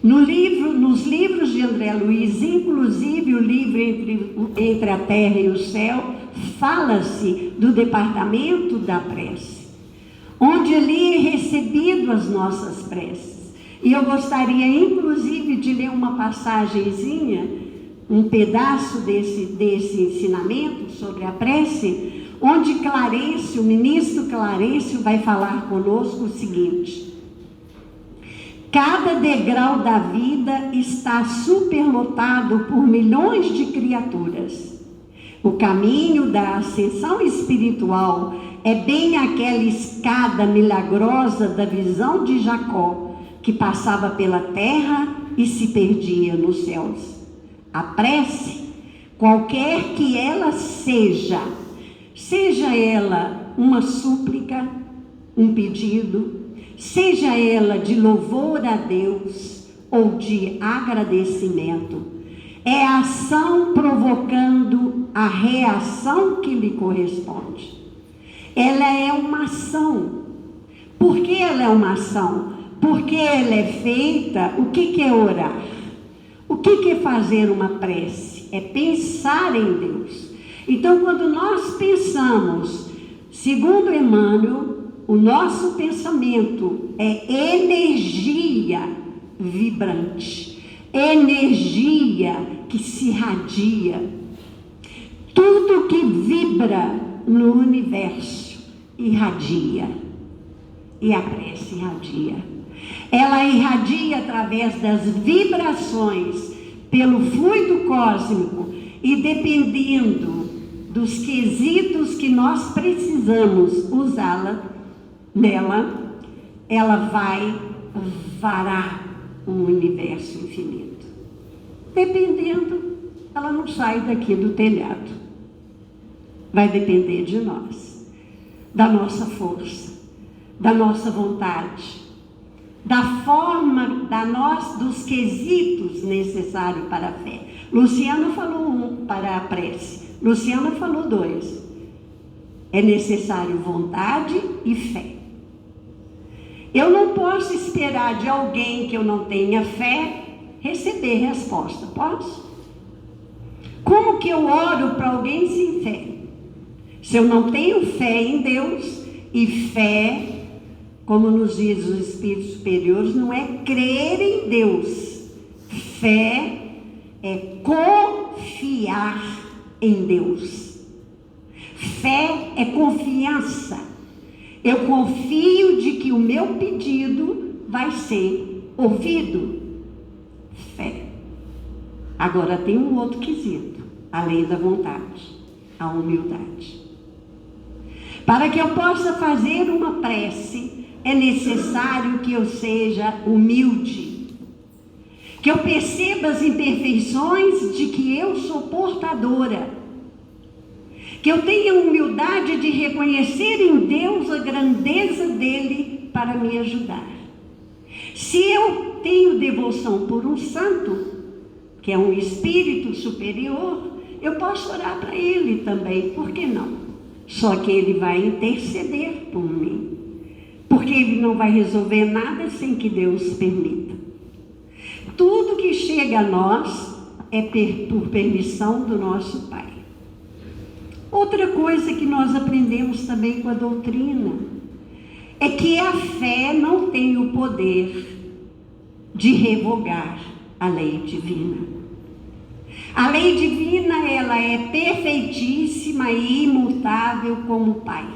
Nos livros de André Luiz, inclusive o livro Entre a Terra e o Céu, fala-se do departamento da prece, onde ali é recebido as nossas preces. E eu gostaria, inclusive, de ler uma passagenzinha, um pedaço desse ensinamento sobre a prece, onde Clarencio, o ministro Clarencio, vai falar conosco o seguinte: Cada degrau da vida está superlotado por milhões de criaturas. O caminho da ascensão espiritual é bem aquela escada milagrosa da visão de Jacó, que passava pela terra e se perdia nos céus. A prece, qualquer que ela seja ela uma súplica, um pedido, seja ela de louvor a Deus ou de agradecimento, é a ação provocando a reação que lhe corresponde. Ela é uma ação. Por que ela é uma ação? Porque ela é feita. O que é orar? O que é fazer uma prece? É pensar em Deus. Então, quando nós pensamos, segundo Emmanuel, o nosso pensamento é energia vibrante, energia que se irradia. Tudo que vibra no universo irradia. E a prece irradia. Ela irradia através das vibrações pelo fluido cósmico e dependendo dos quesitos que nós precisamos usá-la nela, ela vai varar o universo infinito. Dependendo, ela não sai daqui do telhado. Vai depender de nós, da nossa força, da nossa vontade, da forma dos quesitos necessários para a fé. Luciana falou um para a prece, Luciana falou dois. É necessário vontade e fé. Eu não posso esperar de alguém que eu não tenha fé receber resposta, posso? Como que eu oro para alguém sem fé? Se eu não tenho fé em Deus, e fé, como nos diz os espíritos superiores, não é crer em Deus. Fé é confiar em Deus. Fé é confiança. Eu confio de que o meu pedido vai ser ouvido. Fé. Agora tem um outro quesito, além da vontade, a humildade. Para que eu possa fazer uma prece, é necessário que eu seja humilde, que eu perceba as imperfeições de que eu sou portadora, que eu tenha humildade de reconhecer em Deus a grandeza dele para me ajudar. Se eu tenho devoção por um santo, que é um espírito superior, eu posso orar para ele também, por que não? Só que ele vai interceder por mim, porque ele não vai resolver nada sem que Deus permita. Tudo que chega a nós é por permissão do nosso Pai. Outra coisa que nós aprendemos também com a doutrina é que a fé não tem o poder de revogar a lei divina. A lei divina, ela é perfeitíssima e imutável como o Pai.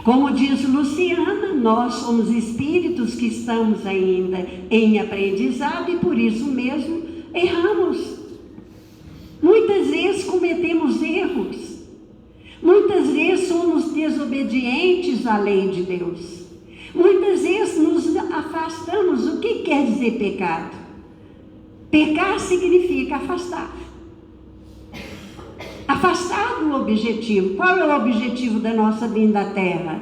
Como diz Luciana, nós somos espíritos que estamos ainda em aprendizado e por isso mesmo erramos. Muitas vezes cometemos erros. Muitas vezes somos desobedientes à lei de Deus. Muitas vezes nos afastamos. O que quer dizer pecado? Pecar significa afastar. Afastar do objetivo. Qual é o objetivo da nossa vinda à Terra?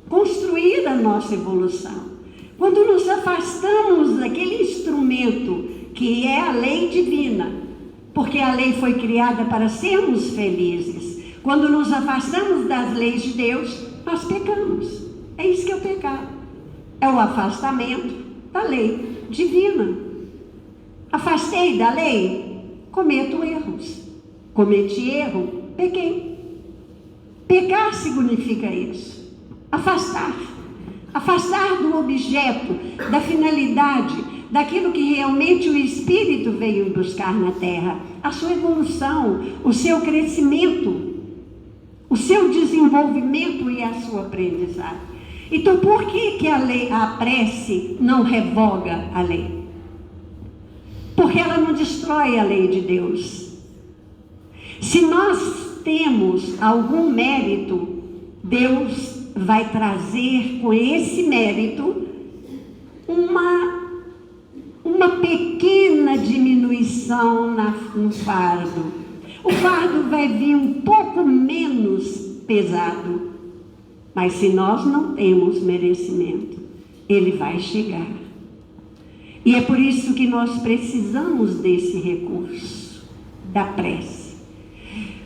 Construir a nossa evolução. Quando nos afastamos daquele instrumento que é a lei divina, porque a lei foi criada para sermos felizes. Quando nos afastamos das leis de Deus, nós pecamos. É isso que é o pecado. É o afastamento da lei divina. Afastei da lei, cometo erros. Cometi erro, pequei. Pecar significa isso. Afastar. Afastar do objeto, da finalidade, daquilo que realmente o Espírito veio buscar na Terra. A sua evolução, o seu crescimento, o seu desenvolvimento e a sua aprendizagem. Então, por que a prece não revoga a lei? Porque ela não destrói a lei de Deus. Se nós temos algum mérito, Deus vai trazer com esse mérito uma pequena diminuição no fardo. O fardo vai vir um pouco menos pesado. Mas se nós não temos merecimento, ele vai chegar. E é por isso que nós precisamos desse recurso, da prece.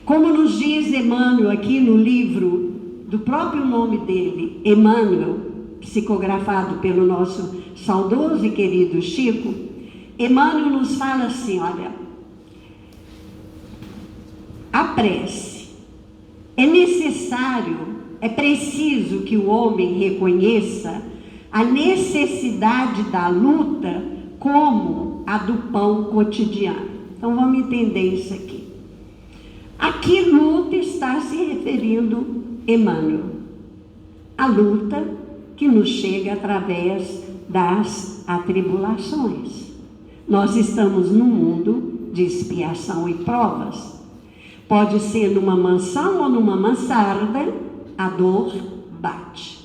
Como nos diz Emmanuel aqui no livro, do próprio nome dele, Emmanuel, psicografado pelo nosso saudoso e querido Chico, Emmanuel nos fala assim, olha, a prece é necessário, é preciso que o homem reconheça a necessidade da luta como a do pão cotidiano. Então vamos entender isso aqui. A que luta está se referindo Emmanuel? A luta que nos chega através das atribulações. Nós estamos num mundo de expiação e provas. Pode ser numa mansão ou numa mansarda, a dor bate,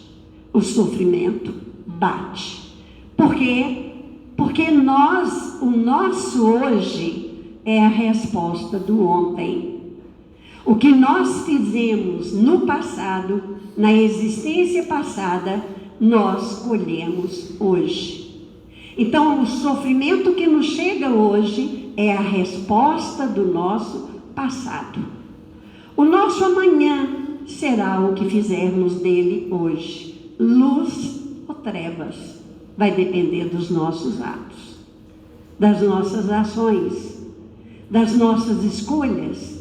o sofrimento bate. Por quê? Porque o nosso hoje é a resposta do ontem. O que nós fizemos no passado, na existência passada, nós colhemos hoje. Então, o sofrimento que nos chega hoje é a resposta do nosso passado. O nosso amanhã será o que fizermos dele hoje. Luz ou trevas, vai depender dos nossos atos, das nossas ações, das nossas escolhas.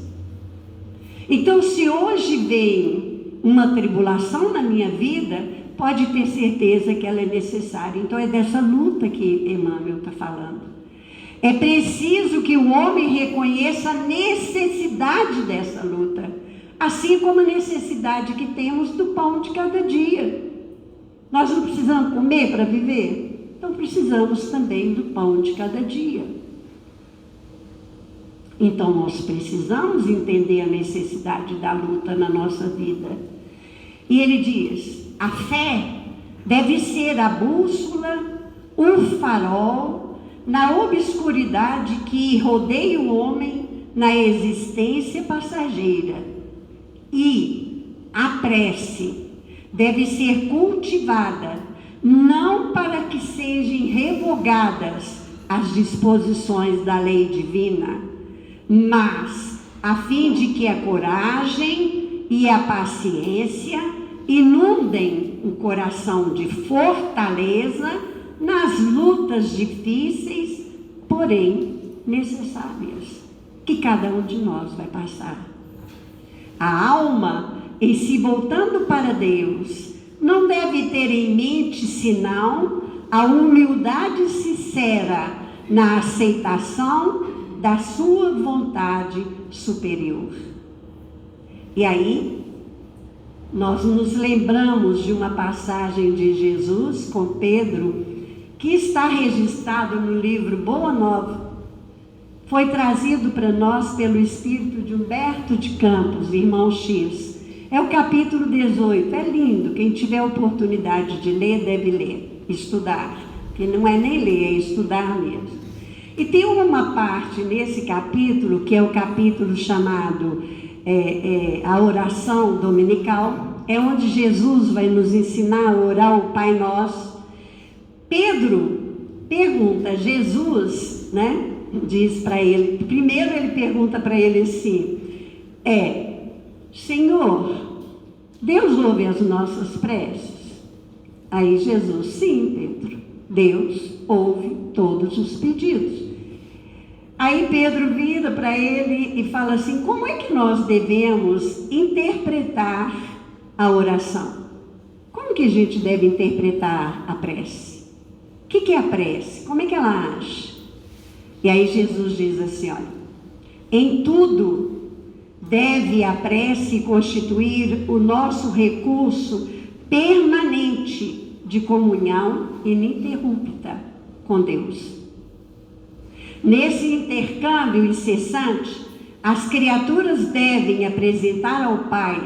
Então, se hoje vem uma tribulação na minha vida, pode ter certeza que ela é necessária. Então, é dessa luta que Emmanuel está falando. É preciso que o homem reconheça a necessidade dessa luta, assim como a necessidade que temos do pão de cada dia. Nós não precisamos comer para viver? Então precisamos também do pão de cada dia. Então nós precisamos entender a necessidade da luta na nossa vida. E ele diz, a fé deve ser a bússola, o farol, na obscuridade que rodeia o homem na existência passageira. E a prece deve ser cultivada, não para que sejam revogadas as disposições da lei divina, mas a fim de que a coragem e a paciência inundem o coração de fortaleza nas lutas difíceis, porém necessárias, que cada um de nós vai passar. A alma, em se voltando para Deus, não deve ter em mente senão a humildade sincera na aceitação da sua vontade superior. E aí, nós nos lembramos de uma passagem de Jesus com Pedro, que está registrado no livro Boa Nova. Foi trazido para nós pelo espírito de Humberto de Campos, irmão X. É o capítulo 18, é lindo. Quem tiver oportunidade de ler, deve ler, estudar. Que não é nem ler, é estudar mesmo. E tem uma parte nesse capítulo, que é o capítulo chamado a oração dominical, é onde Jesus vai nos ensinar a orar o Pai Nosso. Pedro pergunta, Jesus, né? Diz para ele, primeiro ele pergunta para ele assim, Senhor, Deus ouve as nossas preces? Aí Jesus, sim, Pedro, Deus ouve todos os pedidos. Aí Pedro vira para ele e fala assim, como é que nós devemos interpretar a oração? Como que a gente deve interpretar a prece? O que é a prece? Como é que ela age? E aí Jesus diz assim, olha, em tudo deve a prece constituir o nosso recurso permanente de comunhão ininterrupta com Deus. Nesse intercâmbio incessante, as criaturas devem apresentar ao Pai,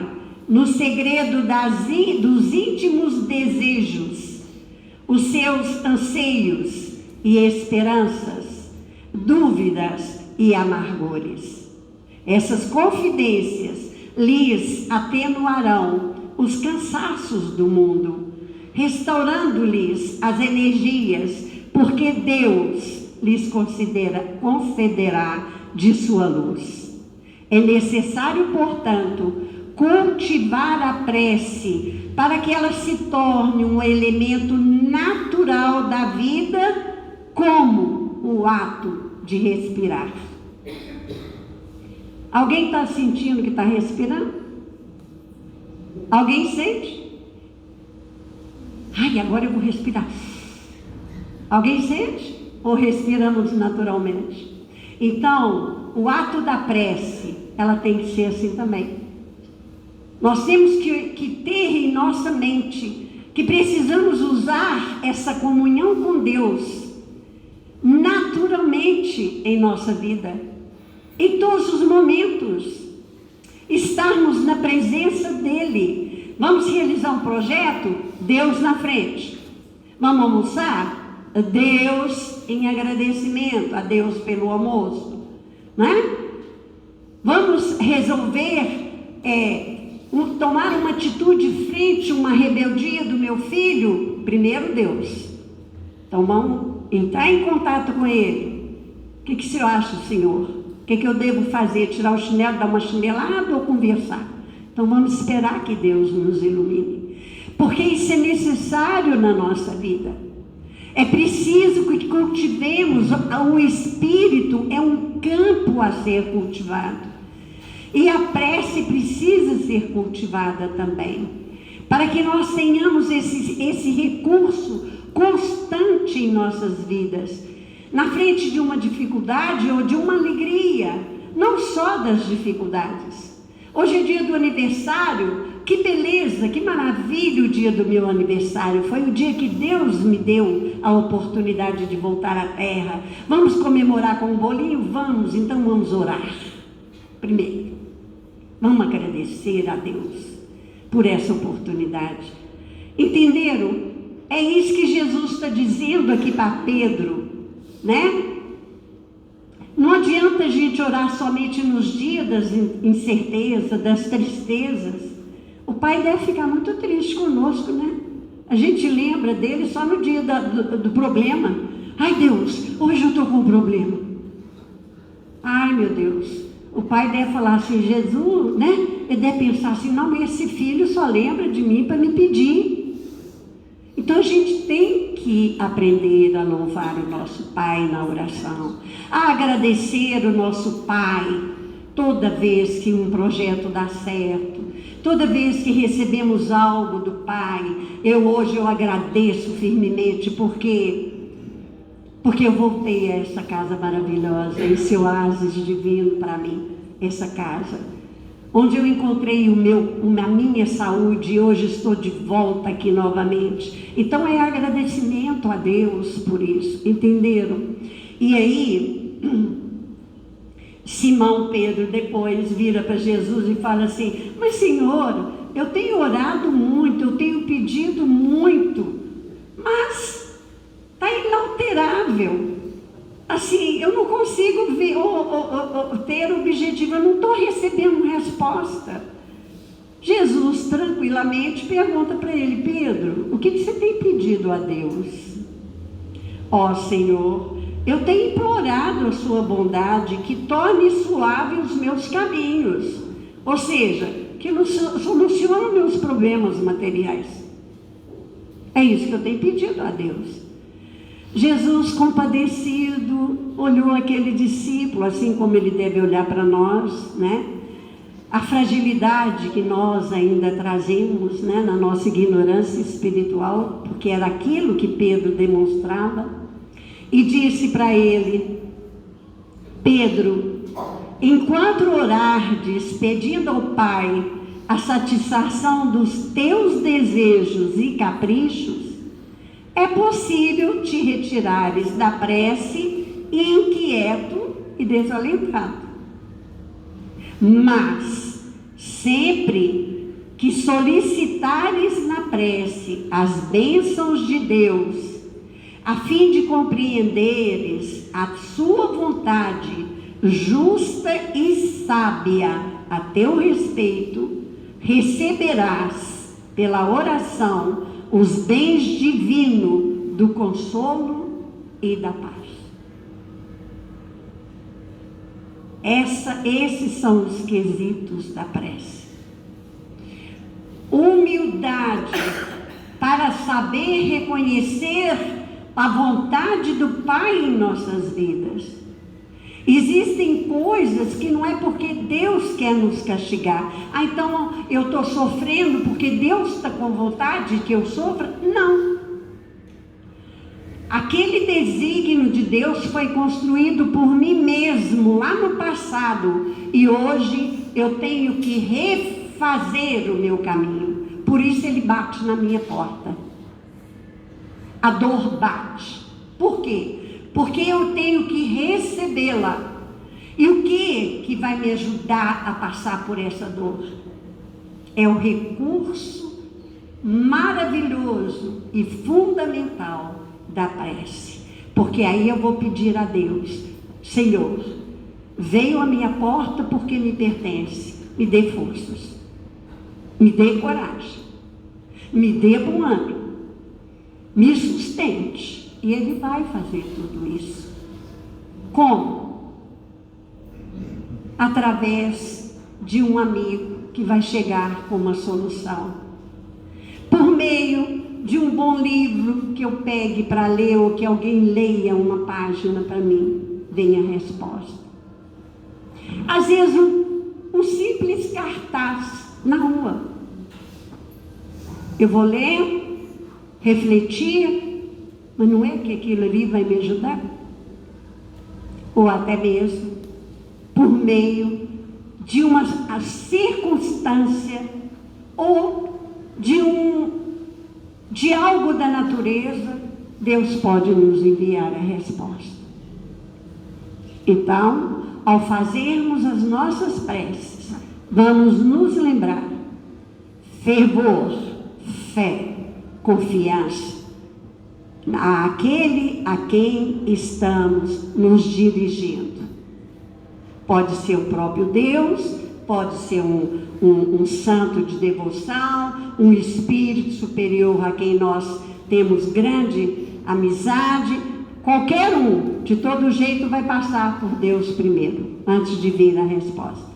no segredo dos íntimos desejos, os seus anseios e esperanças, dúvidas e amargores. Essas confidências lhes atenuarão os cansaços do mundo, restaurando-lhes as energias, porque Deus lhes concederá de sua luz. É necessário, portanto, cultivar a prece para que ela se torne um elemento natural da vida, como o ato de respirar. Alguém está sentindo que está respirando? Alguém sente? Ai, agora eu vou respirar. Alguém sente? Ou respiramos naturalmente? Então, o ato da prece, ela tem que ser assim também. Nós temos que ter em nossa mente que precisamos usar essa comunhão com Deus naturalmente em nossa vida, em todos os momentos, estarmos na presença dEle. Vamos realizar um projeto? Deus na frente. Vamos almoçar? Deus em agradecimento, a Deus pelo almoço, né? Vamos resolver tomar uma atitude frente a uma rebeldia do meu filho? Primeiro Deus. Então vamos entrar em contato com Ele. O que o senhor acha, Senhor? O que eu devo fazer? Tirar o chinelo, dar uma chinelada ou conversar? Então vamos esperar que Deus nos ilumine, porque isso é necessário na nossa vida. É preciso que cultivemos. O Espírito é um campo a ser cultivado, e a prece precisa ser cultivada também, para que nós tenhamos esse recurso constante em nossas vidas, na frente de uma dificuldade ou de uma alegria, não só das dificuldades. Hoje é dia do aniversário. Que beleza, que maravilha o dia do meu aniversário. Foi o dia que Deus me deu a oportunidade de voltar à terra. Vamos comemorar com um bolinho? Vamos, então vamos orar. Primeiro, vamos agradecer a Deus por essa oportunidade. Entenderam? É isso que Jesus está dizendo aqui para Pedro, né? Não adianta a gente orar somente nos dias das incertezas, das tristezas. O Pai deve ficar muito triste conosco, né? A gente lembra dele só no dia do problema. Ai, Deus, hoje eu estou com um problema. Ai, meu Deus. O Pai deve falar assim, Jesus, né? Ele deve pensar assim, não, esse filho só lembra de mim para me pedir. Então a gente tem que aprender a louvar o nosso Pai na oração, a agradecer o nosso Pai toda vez que um projeto dá certo, toda vez que recebemos algo do Pai. Hoje eu agradeço firmemente, porque eu voltei a essa casa maravilhosa, esse oásis divino para mim, essa casa, onde eu encontrei a minha saúde, e hoje estou de volta aqui novamente. Então é agradecimento a Deus por isso, entenderam? E aí, Simão Pedro depois vira para Jesus e fala assim, mas Senhor, eu tenho orado muito, eu tenho pedido muito, mas está inalterável. Assim, eu não consigo ver, ter objetivo, eu não estou recebendo resposta. Jesus tranquilamente pergunta para ele, Pedro, o que você tem pedido a Deus? Ó Senhor, eu tenho implorado a sua bondade, que torne suave os meus caminhos, ou seja, que solucione meus problemas materiais. É isso que eu tenho pedido a Deus. Jesus, compadecido, olhou aquele discípulo, assim como ele deve olhar para nós, né? A fragilidade que nós ainda trazemos, né? Na nossa ignorância espiritual, porque era aquilo que Pedro demonstrava, e disse para ele, Pedro, enquanto orardes, pedindo ao Pai a satisfação dos teus desejos e caprichos, é possível te retirares da prece inquieto e desalentado. Mas, sempre que solicitares na prece as bênçãos de Deus, a fim de compreenderes a sua vontade justa e sábia a teu respeito, receberás pela oração os bens divinos do consolo e da paz. Esses são os quesitos da prece. Humildade para saber reconhecer a vontade do Pai em nossas vidas. Existem coisas que não é porque Deus quer nos castigar. Ah, então eu estou sofrendo porque Deus está com vontade que eu sofra? Não. Aquele desígnio de Deus foi construído por mim mesmo lá no passado. E hoje eu tenho que refazer o meu caminho. Por isso ele bate na minha porta. A dor bate. Por quê? Porque eu tenho que recebê-la. E o que vai me ajudar a passar por essa dor? É o recurso maravilhoso e fundamental da prece. Porque aí eu vou pedir a Deus: Senhor, veio à minha porta porque me pertence. Me dê forças. Me dê coragem. Me dê bom ânimo. Me sustente. E Ele vai fazer tudo isso. Como? Através de um amigo que vai chegar com uma solução. Por meio de um bom livro que eu pegue para ler, ou que alguém leia uma página para mim, vem a resposta. Às vezes um simples cartaz na rua. Eu vou ler, refletir, mas não é que aquilo ali vai me ajudar? Ou até mesmo por meio de uma circunstância ou de algo da natureza, Deus pode nos enviar a resposta. Então, ao fazermos as nossas preces, vamos nos lembrar: fervor, fé, confiança àquele a quem estamos nos dirigindo. Pode ser o próprio Deus, pode ser um santo de devoção, um espírito superior a quem nós temos grande amizade. Qualquer um, de todo jeito, vai passar por Deus primeiro, antes de vir a resposta.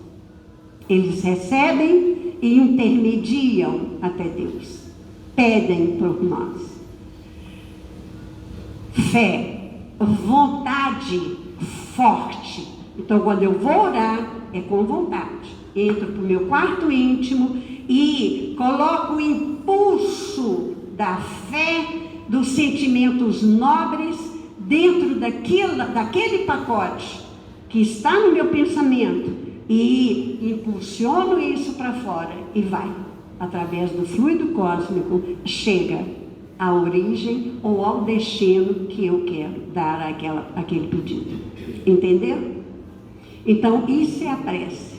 Eles recebem e intermediam até Deus. Pedem por nós. Fé, vontade forte. Então, quando eu vou orar, é com vontade. Entro para o meu quarto íntimo e coloco o impulso da fé, dos sentimentos nobres, dentro daquele pacote que está no meu pensamento, e impulsiono isso para fora e vai, através do fluido cósmico, chega à origem ou ao destino que eu quero dar aquele pedido. Entendeu? Então, isso é a prece.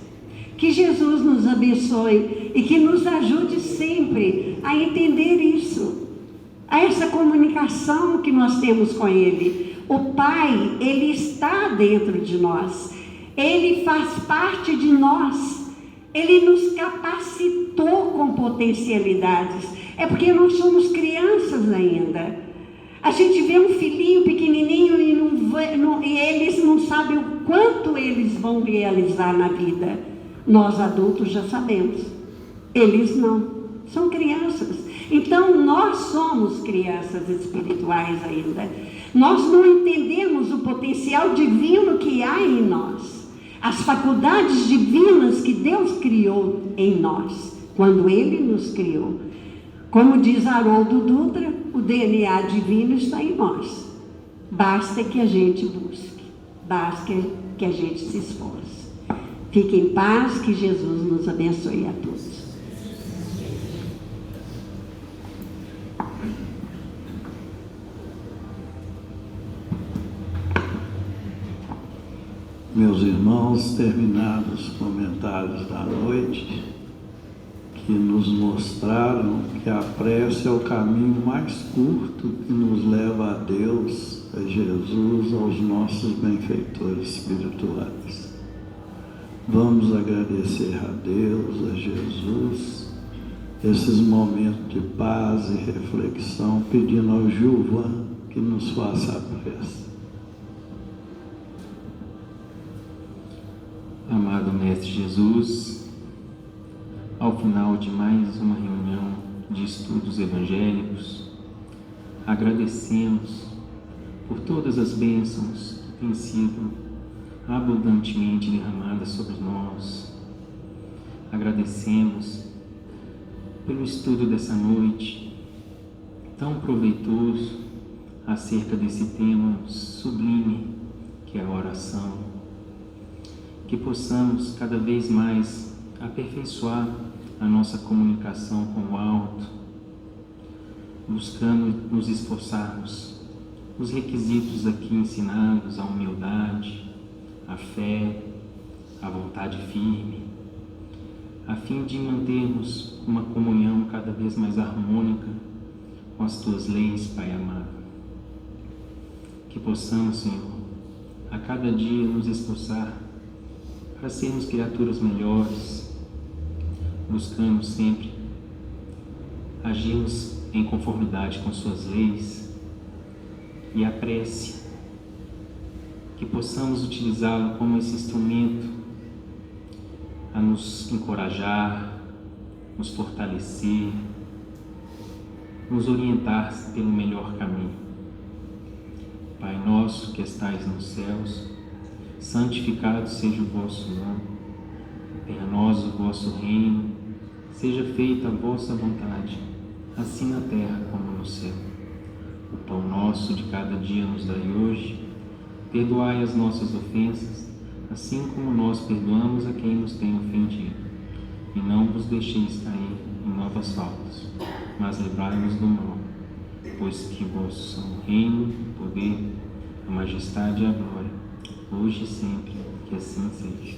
Que Jesus nos abençoe e que nos ajude sempre a entender isso, a essa comunicação que nós temos com Ele. O Pai, Ele está dentro de nós, Ele faz parte de nós, Ele nos capacitou com potencialidades. É porque nós somos crianças ainda. A gente vê um filhinho pequenininho e eles não sabem o quanto eles vão realizar na vida. Nós adultos já sabemos. Eles não. São crianças. Então, nós somos crianças espirituais ainda. Nós não entendemos o potencial divino que há em nós. As faculdades divinas que Deus criou em nós, quando Ele nos criou. Como diz Haroldo Dutra, o DNA divino está em nós. Basta que a gente busque. Basta que a gente se esforce. Fique em paz, que Jesus nos abençoe a todos. Meus irmãos, terminados os comentários da noite, que nos mostraram que a prece é o caminho mais curto que nos leva a Deus, a Jesus, aos nossos benfeitores espirituais. Vamos agradecer a Deus, a Jesus, esses momentos de paz e reflexão, pedindo ao Gilvan que nos faça a prece. Amado Mestre Jesus, ao final de mais uma reunião de estudos evangélicos, agradecemos por todas as bênçãos que têm sido abundantemente derramadas sobre nós. Agradecemos pelo estudo dessa noite, tão proveitoso acerca desse tema sublime que é a oração. Que possamos cada vez mais aperfeiçoar a nossa comunicação com o alto, buscando nos esforçarmos os requisitos aqui ensinados, a humildade, a fé, a vontade firme, a fim de mantermos uma comunhão cada vez mais harmônica com as Tuas leis, Pai amado. Que possamos, Senhor, a cada dia nos esforçar para sermos criaturas melhores, buscando sempre agirmos em conformidade com Suas leis, e a prece, que possamos utilizá-la como esse instrumento a nos encorajar, nos fortalecer, nos orientar pelo melhor caminho. Pai nosso que estais nos céus, santificado seja o vosso nome, venha a nós o vosso reino, seja feita a vossa vontade, assim na terra como no céu. O pão nosso de cada dia nos dai hoje, perdoai as nossas ofensas, assim como nós perdoamos a quem nos tem ofendido. E não vos deixeis cair em novas faltas, mas livrai-nos do mal, pois que vossos são o reino, o poder, a majestade e a glória, hoje e sempre, que assim seja.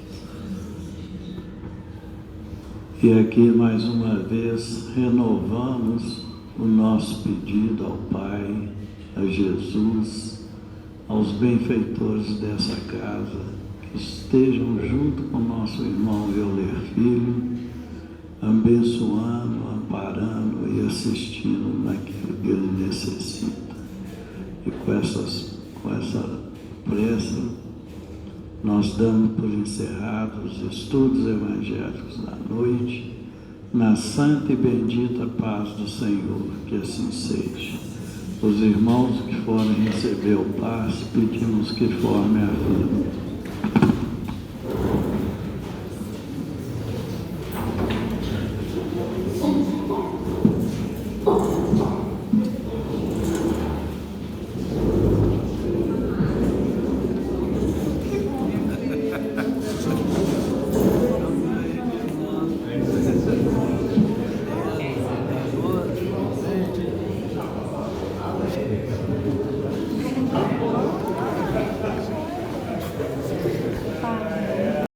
E aqui mais uma vez renovamos o nosso pedido ao Pai, a Jesus, aos benfeitores dessa casa, que estejam junto com o nosso irmão Euler Filho, abençoando, amparando e assistindo naquilo que ele necessita. E com essa prece, nós damos por encerrados os estudos evangélicos da noite, na santa e bendita paz do Senhor, que assim seja. Os irmãos que forem receber o passe, pedimos que formem a fila.